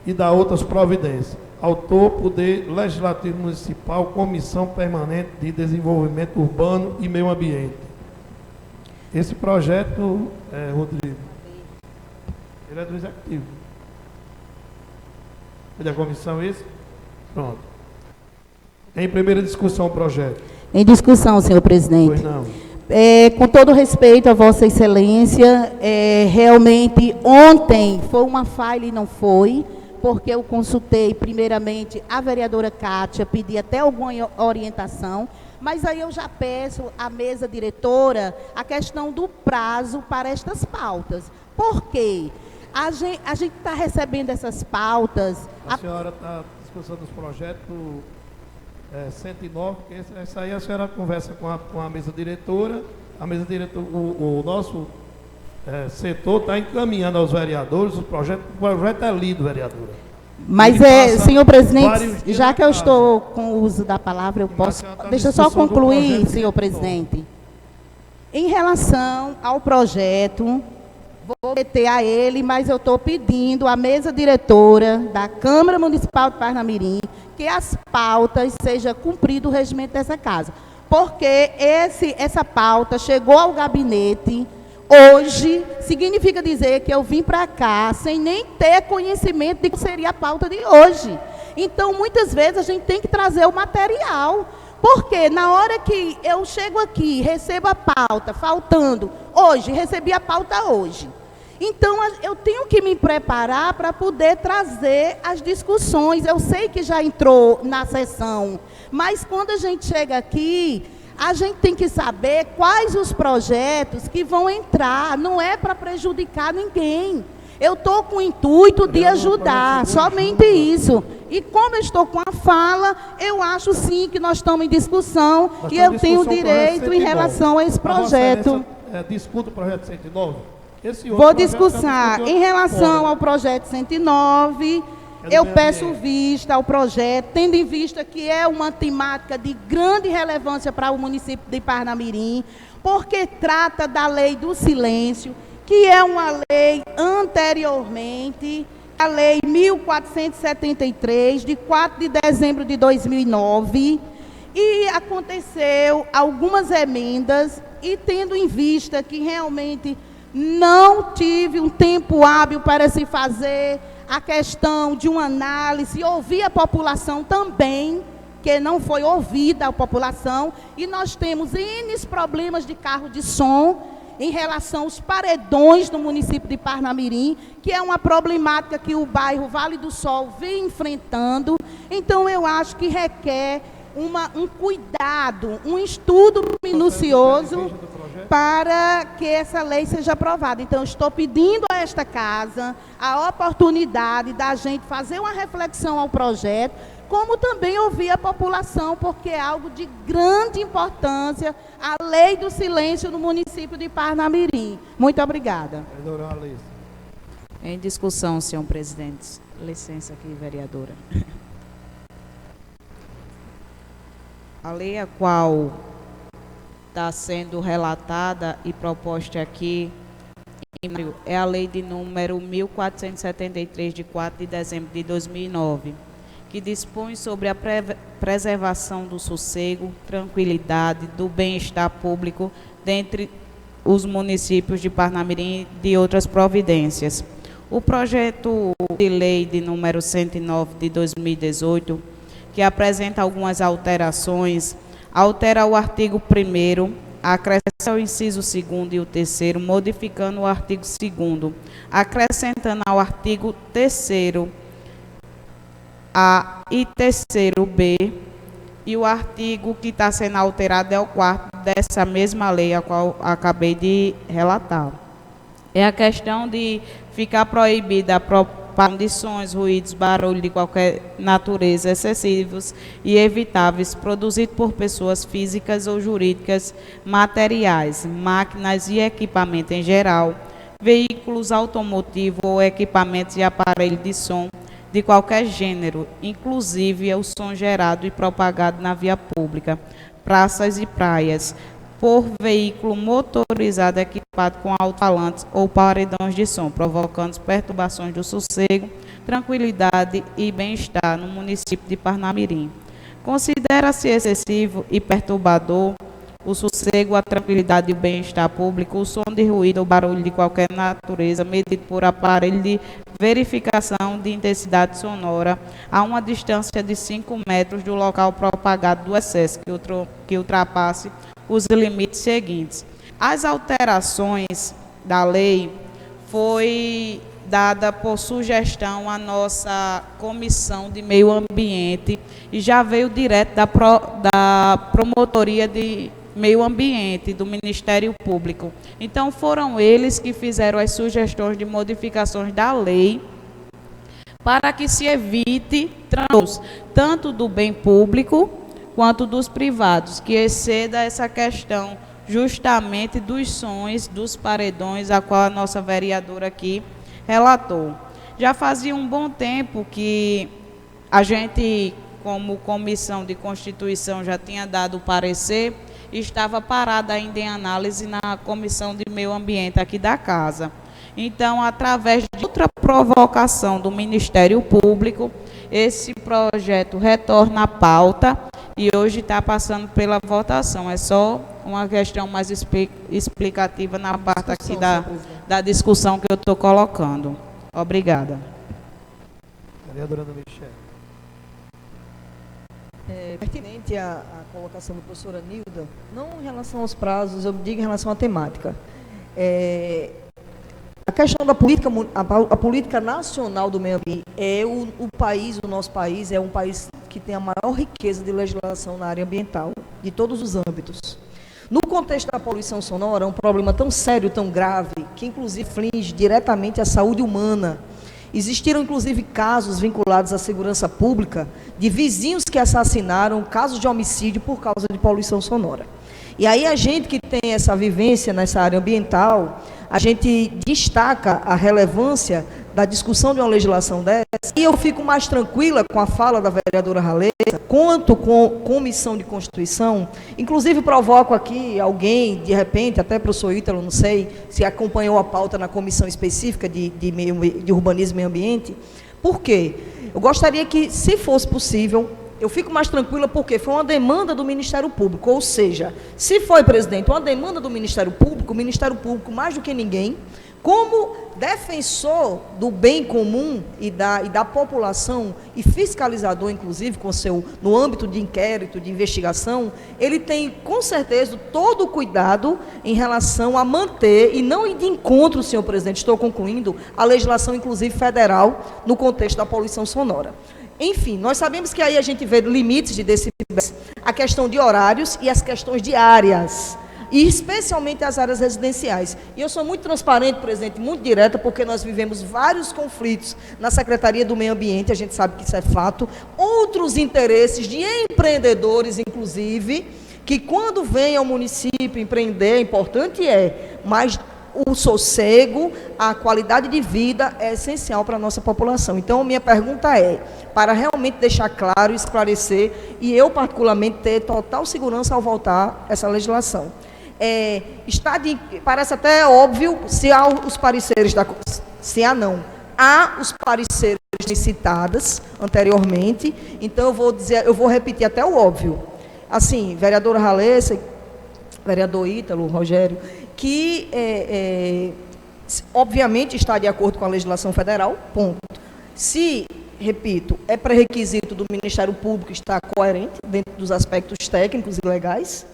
e da outras providências. Autor, Poder Legislativo Municipal, Comissão Permanente de Desenvolvimento Urbano e Meio Ambiente. Esse projeto, Rodrigo, ele é do Executivo. Ele é da comissão, esse? Pronto. Em primeira discussão, o projeto. Em discussão, senhor presidente. Pois não. Com todo respeito a Vossa Excelência, realmente ontem foi uma falha e não foi, porque eu consultei primeiramente a vereadora Kátia, pedi até alguma orientação, mas aí eu já peço à mesa diretora a questão do prazo para estas pautas. Por quê? A gente está recebendo essas pautas... A senhora está discussão dos projetos 109, porque essa aí a senhora conversa com a mesa diretora. A mesa diretora, o nosso setor está encaminhando aos vereadores o projeto é lido, vereadora. Mas, senhor presidente, já que eu estou com o uso da palavra, eu posso... Deixa eu só concluir, senhor presidente. Em relação ao projeto, vou meter a ele, mas eu estou pedindo à mesa diretora da Câmara Municipal de Parnamirim que as pautas sejam cumprido o regimento dessa casa. Porque essa pauta chegou ao gabinete hoje, significa dizer que eu vim para cá sem nem ter conhecimento de que seria a pauta de hoje. Então, muitas vezes, a gente tem que trazer o material. Porque na hora que eu chego aqui, recebo a pauta, faltando, hoje, recebi a pauta hoje. Então, eu tenho que me preparar para poder trazer as discussões. Eu sei que já entrou na sessão, mas quando a gente chega aqui, a gente tem que saber quais os projetos que vão entrar. Não é para prejudicar ninguém. Eu estou com o intuito de ajudar, somente isso. E como eu estou com a fala, eu acho sim que nós estamos em discussão e eu tenho direito em relação a esse projeto. Discuta o projeto 109? Vou discussar em relação ao projeto 109, eu peço vista ao projeto, tendo em vista que é uma temática de grande relevância para o município de Parnamirim, porque trata da lei do silêncio, que é uma lei anteriormente, a lei 1473, de 4 de dezembro de 2009, e aconteceu algumas emendas, e tendo em vista que realmente não tive um tempo hábil para se fazer a questão de uma análise, ouvir a população também, que não foi ouvida a população, e nós temos N problemas de carro de som em relação aos paredões no município de Parnamirim, que é uma problemática que o bairro Vale do Sol vem enfrentando. Então, eu acho que requer um cuidado, um estudo minucioso para que essa lei seja aprovada. Então, estou pedindo a esta casa a oportunidade da gente fazer uma reflexão ao projeto, como também ouvir a população, porque é algo de grande importância, a lei do silêncio no município de Parnamirim. Muito obrigada. Em discussão, senhor presidente. Licença aqui, vereadora. A lei a qual está sendo relatada e proposta aqui é a lei de número 1473, de 4 de dezembro de 2009, que dispõe sobre a preservação do sossego, tranquilidade, do bem-estar público dentre os municípios de Parnamirim e de outras providências. O projeto de lei de número 109 de 2018, que apresenta algumas alterações, altera o artigo 1º, acrescenta o inciso 2º e o 3º, modificando o artigo 2º, acrescentando ao artigo 3º A e 3º B, e o artigo que está sendo alterado é o 4º dessa mesma lei, a qual acabei de relatar. É a questão de ficar proibida a propagação de sons, ruídos, barulho de qualquer natureza excessivos e evitáveis, produzidos por pessoas físicas ou jurídicas, materiais, máquinas e equipamento em geral, veículos automotivos ou equipamentos e aparelhos de som de qualquer gênero, inclusive o som gerado e propagado na via pública, praças e praias, por veículo motorizado equipado com alto-falantes ou paredões de som, provocando perturbações do sossego, tranquilidade e bem-estar no município de Parnamirim. Considera-se excessivo e perturbador o sossego, a tranquilidade e o bem-estar público, o som de ruído ou barulho de qualquer natureza, medido por aparelho de verificação de intensidade sonora a uma distância de 5 metros do local propagado do excesso, que ultrapasse os limites seguintes. As alterações da lei foi dada por sugestão à nossa Comissão de Meio Ambiente e já veio direto da Promotoria de Meio Ambiente do Ministério Público. Então foram eles que fizeram as sugestões de modificações da lei para que se evite tanto do bem público quanto dos privados, que exceda essa questão justamente dos sons, dos paredões, a qual a nossa vereadora aqui relatou. Já fazia um bom tempo que a gente, como Comissão de Constituição, já tinha dado o parecer e estava parada ainda em análise na Comissão de Meio Ambiente aqui da Casa. Então, através de outra provocação do Ministério Público, esse projeto retorna à pauta e hoje está passando pela votação. É só uma questão mais explicativa na parte aqui da discussão que eu estou colocando. Obrigada. Vereadora Ana Michele. É pertinente a colocação da professora Nilda, não em relação aos prazos, eu digo em relação à temática. A questão da política, a política nacional do meio ambiente o nosso país é um país que tem a maior riqueza de legislação na área ambiental, de todos os âmbitos. No contexto da poluição sonora, é um problema tão sério, tão grave, que inclusive inflige diretamente à saúde humana. Existiram, inclusive, casos vinculados à segurança pública de vizinhos que assassinaram, casos de homicídio por causa de poluição sonora. E aí a gente que tem essa vivência nessa área ambiental, a gente destaca a relevância da discussão de uma legislação dessa, e eu fico mais tranquila com a fala da vereadora Raleza, quanto com Comissão de Constituição. Inclusive provoco aqui alguém, de repente, até para o professor Ítalo, não sei, se acompanhou a pauta na comissão específica de urbanismo e meio ambiente. Por quê? Eu gostaria que, se fosse possível, eu fico mais tranquila porque foi uma demanda do Ministério Público, ou seja, se foi, presidente, uma demanda do Ministério Público, o Ministério Público, mais do que ninguém, como defensor do bem comum e da população, e fiscalizador, inclusive, no âmbito de inquérito, de investigação, ele tem, com certeza, todo o cuidado em relação a manter, e não ir de encontro, senhor presidente, estou concluindo, a legislação, inclusive, federal, no contexto da poluição sonora. Enfim, nós sabemos que aí a gente vê limites de decibéis, a questão de horários e as questões de áreas, e especialmente as áreas residenciais. E eu sou muito transparente, presidente, muito direta, porque nós vivemos vários conflitos na Secretaria do Meio Ambiente, a gente sabe que isso é fato, outros interesses de empreendedores, inclusive, que quando vem ao município empreender, importante mas o sossego, a qualidade de vida é essencial para a nossa população. Então, minha pergunta é, para realmente deixar claro, esclarecer, e eu particularmente ter total segurança ao votar essa legislação. Parece até óbvio, se há os pareceres se há não, há os pareceres citadas anteriormente, então eu vou repetir até o óbvio. Assim, vereadora Halessa, vereador Ítalo, Rogério, que obviamente está de acordo com a legislação federal, ponto. Se, repito, é pré-requisito do Ministério Público estar coerente dentro dos aspectos técnicos e legais,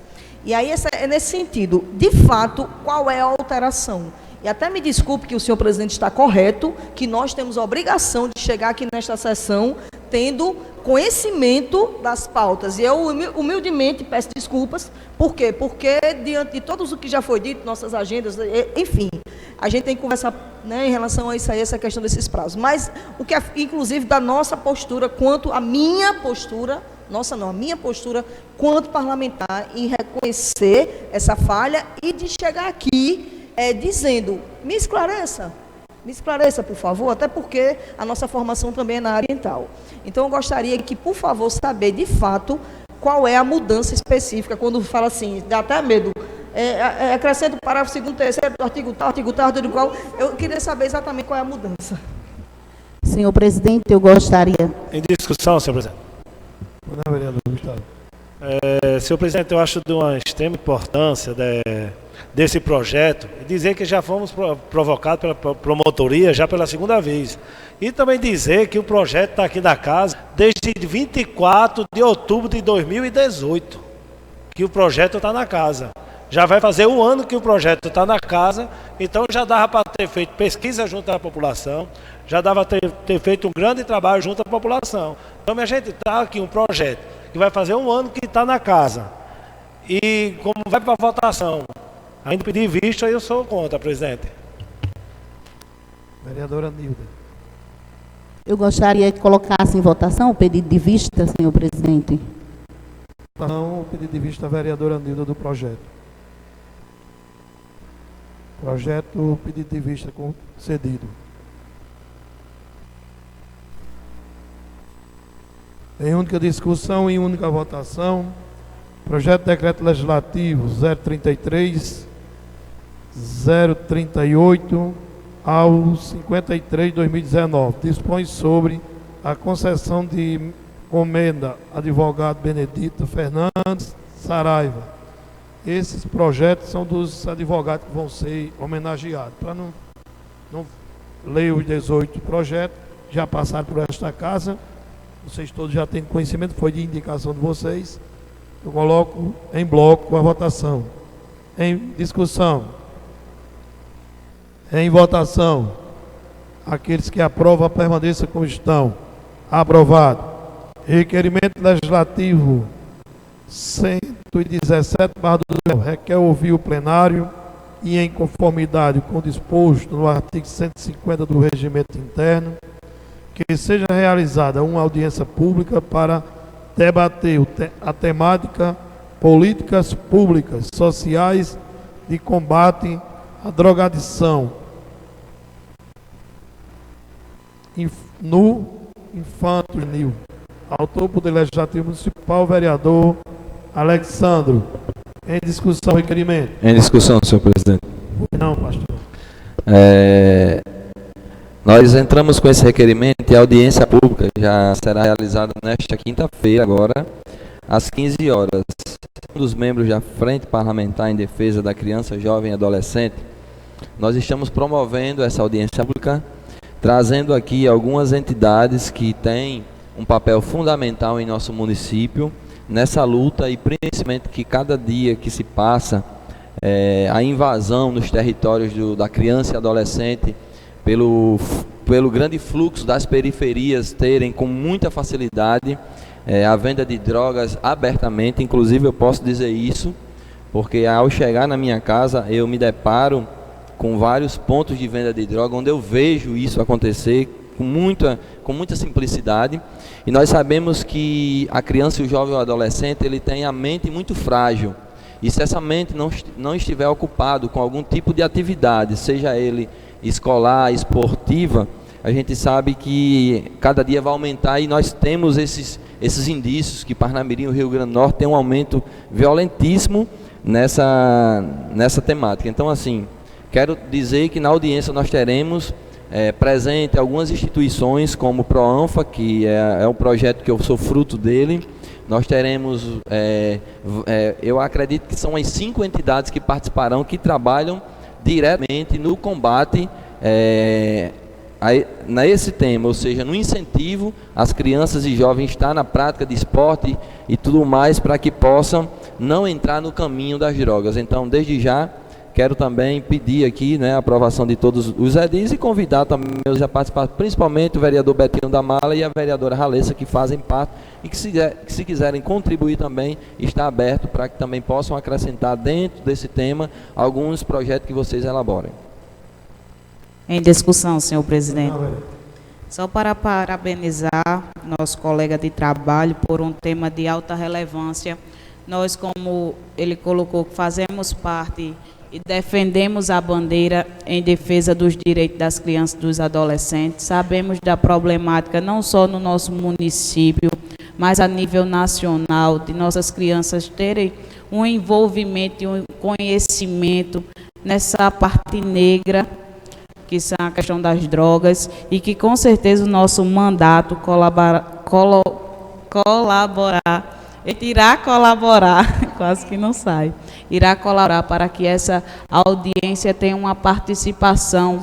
e aí é nesse sentido, de fato, qual é a alteração? E até me desculpe que o senhor presidente está correto, que nós temos a obrigação de chegar aqui nesta sessão tendo conhecimento das pautas. E eu humildemente peço desculpas. Por quê? Porque diante de tudo o que já foi dito, nossas agendas, enfim, a gente tem que conversar, né, em relação a isso aí, essa questão desses prazos. Mas o que é, inclusive, da nossa postura, quanto a minha postura, a minha postura quanto parlamentar em reconhecer essa falha e de chegar aqui dizendo, me esclareça, por favor, até porque a nossa formação também é na área ambiental. Então, eu gostaria que, por favor, saber de fato qual é a mudança específica, quando fala assim, dá até medo, acrescento parágrafo 2º, 3º, artigo tal, do qual, eu queria saber exatamente qual é a mudança. Senhor presidente, eu gostaria... Em discussão, senhor presidente. Não, vereador Gustavo. Senhor presidente, eu acho de uma extrema importância desse projeto, e dizer que já fomos provocados pela promotoria já pela segunda vez. E também dizer que o projeto está aqui na casa desde 24 de outubro de 2018, que o projeto está na casa. Já vai fazer um ano que o projeto está na casa, então já dava para ter feito pesquisa junto à população, já dava para ter feito um grande trabalho junto à população. Então, a gente está aqui um projeto que vai fazer um ano que está na casa. E como vai para a votação, ainda pedir vista, eu sou contra, presidente. Vereadora Nilda. Eu gostaria que colocasse em votação o pedido de vista, senhor presidente. Não, o pedido de vista da vereadora Nilda do projeto. Projeto, pedido de vista concedido. Em única discussão e única votação, projeto de decreto legislativo 038 ao 53 de 2019, dispõe sobre a concessão de comenda advogado Benedito Fernandes Saraiva. Esses projetos são dos advogados que vão ser homenageados. Para não ler os 18 projetos, já passaram por esta casa, vocês todos já têm conhecimento, foi de indicação de vocês. Eu coloco em bloco a votação. Em discussão. Em votação. Aqueles que aprovam, permaneçam como estão. Aprovado. Requerimento legislativo 117/2019 requer ouvir o plenário e, em conformidade com o disposto no artigo 150 do Regimento Interno, que seja realizada uma audiência pública para debater a temática políticas públicas sociais de combate à drogadição no infanto juvenil. Autor, Poder Legislativo Municipal, vereador Alexandro. Em discussão, requerimento. Em discussão, senhor presidente. Não, pastor. Nós entramos com esse requerimento e a audiência pública já será realizada nesta quinta-feira, agora, às 15 horas. Um dos membros da Frente Parlamentar em Defesa da Criança, Jovem e Adolescente, nós estamos promovendo essa audiência pública, trazendo aqui algumas entidades que têm um papel fundamental em nosso município, nessa luta, e principalmente que cada dia que se passa, a invasão nos territórios da criança e adolescente, pelo grande fluxo das periferias terem com muita facilidade a venda de drogas abertamente. Inclusive eu posso dizer isso, porque ao chegar na minha casa eu me deparo com vários pontos de venda de droga, onde eu vejo isso acontecer com muita simplicidade. E nós sabemos que a criança e o jovem ou adolescente, ele tem a mente muito frágil. E se essa mente não estiver ocupado com algum tipo de atividade, seja ele escolar, esportiva, a gente sabe que cada dia vai aumentar e nós temos esses indícios que Parnamirim e o Rio Grande do Norte tem um aumento violentíssimo nessa temática. Então, assim, quero dizer que na audiência nós teremos presente algumas instituições como o PROANFA, que é um projeto que eu sou fruto dele. Nós teremos, eu acredito que são as 5 entidades que participarão, que trabalham diretamente no combate nesse tema, ou seja, no incentivo às crianças e jovens estar na prática de esporte e tudo mais, para que possam não entrar no caminho das drogas. Então, desde já, quero também pedir aqui, né, a aprovação de todos os edis e convidar também meus a participar, principalmente o vereador Betinho da Mala e a vereadora Ralessa, que fazem parte e que se quiserem contribuir também, está aberto para que também possam acrescentar dentro desse tema alguns projetos que vocês elaborem. Em discussão, senhor presidente. Só para parabenizar nosso colega de trabalho por um tema de alta relevância. Nós, como ele colocou, fazemos parte e defendemos a bandeira em defesa dos direitos das crianças e dos adolescentes. Sabemos da problemática não só no nosso município, mas a nível nacional, de nossas crianças terem um envolvimento e um conhecimento nessa parte negra, que são a questão das drogas, e que com certeza o nosso mandato irá colaborar, quase que não sai, irá colaborar para que essa audiência tenha uma participação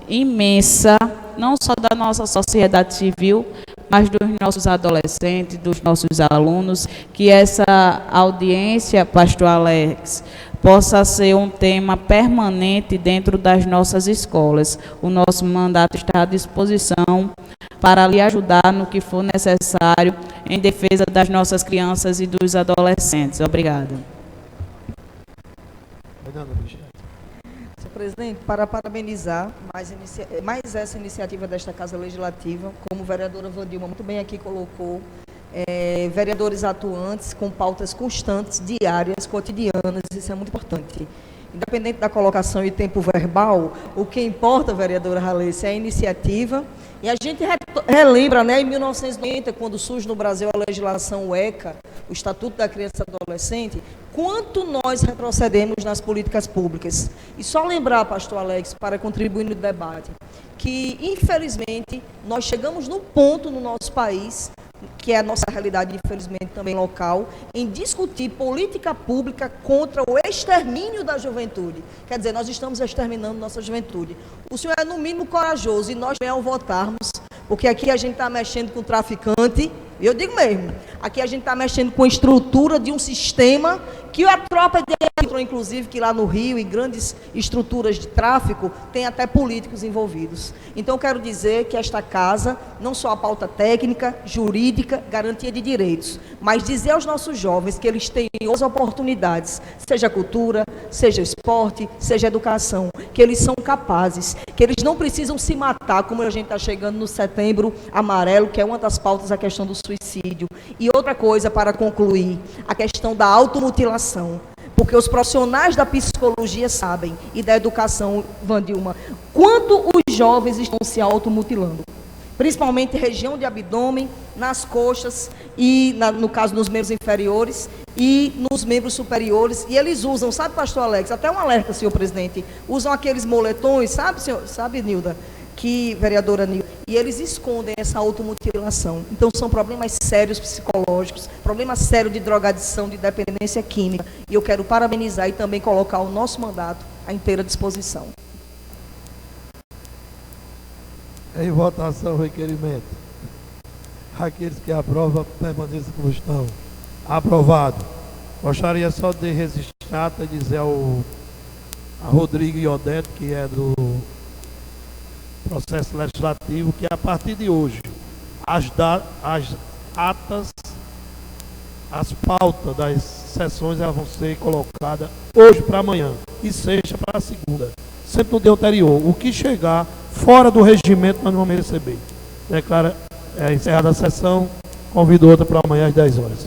imensa, não só da nossa sociedade civil, mas dos nossos adolescentes, dos nossos alunos, que essa audiência, pastor Alex, possa ser um tema permanente dentro das nossas escolas. O nosso mandato está à disposição para lhe ajudar no que for necessário em defesa das nossas crianças e dos adolescentes. Obrigada. Senhor presidente, para parabenizar mais essa iniciativa desta Casa Legislativa, como a vereadora Vandilma muito bem aqui colocou, vereadores atuantes com pautas constantes, diárias, cotidianas, isso é muito importante. Independente da colocação e tempo verbal, o que importa, vereadora Ralessa, é a iniciativa. E a gente relembra, né, em 1990, quando surge no Brasil a legislação ECA, o Estatuto da Criança e Adolescente, quanto nós retrocedemos nas políticas públicas. E só lembrar, pastor Alex, para contribuir no debate, que, infelizmente, nós chegamos num ponto no nosso país, que é a nossa realidade, infelizmente, também local, em discutir política pública contra o extermínio da juventude. Quer dizer, nós estamos exterminando nossa juventude. O senhor é, no mínimo, corajoso, e nós, ao votarmos, porque aqui a gente está mexendo com traficante, eu digo mesmo, aqui a gente está mexendo com a estrutura de um sistema que a tropa de entrou, inclusive, que lá no Rio, em grandes estruturas de tráfico, tem até políticos envolvidos. Então, quero dizer que esta casa, não só a pauta técnica, jurídica, garantia de direitos, mas dizer aos nossos jovens que eles têm outras oportunidades, seja cultura, seja esporte, seja educação, que eles são capazes, que eles não precisam se matar, como a gente está chegando no Setembro Amarelo, que é uma das pautas, a questão do suicídio. E outra coisa, para concluir, a questão da automutilação. Porque os profissionais da psicologia sabem, e da educação, Vandilma, quanto os jovens estão se automutilando. Principalmente região de abdômen, nas coxas, e no caso nos membros inferiores e nos membros superiores. E eles usam, sabe, pastor Alex, até um alerta, senhor presidente, usam aqueles moletões, sabe, Nilda? Vereadora Nilda, e eles escondem essa automutilação. Então, são problemas sérios psicológicos, problemas sérios de drogadição, de dependência química. E eu quero parabenizar e também colocar o nosso mandato à inteira disposição. Em votação, o requerimento. Aqueles que aprovam, permaneçam como estão. Aprovado. Gostaria só de registrar e dizer a Rodrigo e Odete, que é do processo legislativo, que a partir de hoje as atas, as pautas das sessões elas vão ser colocadas hoje para amanhã e sexta para segunda, sempre no dia anterior. O que chegar fora do regimento nós não vamos receber. Declara encerrada a sessão, convido outra para amanhã às 10 horas.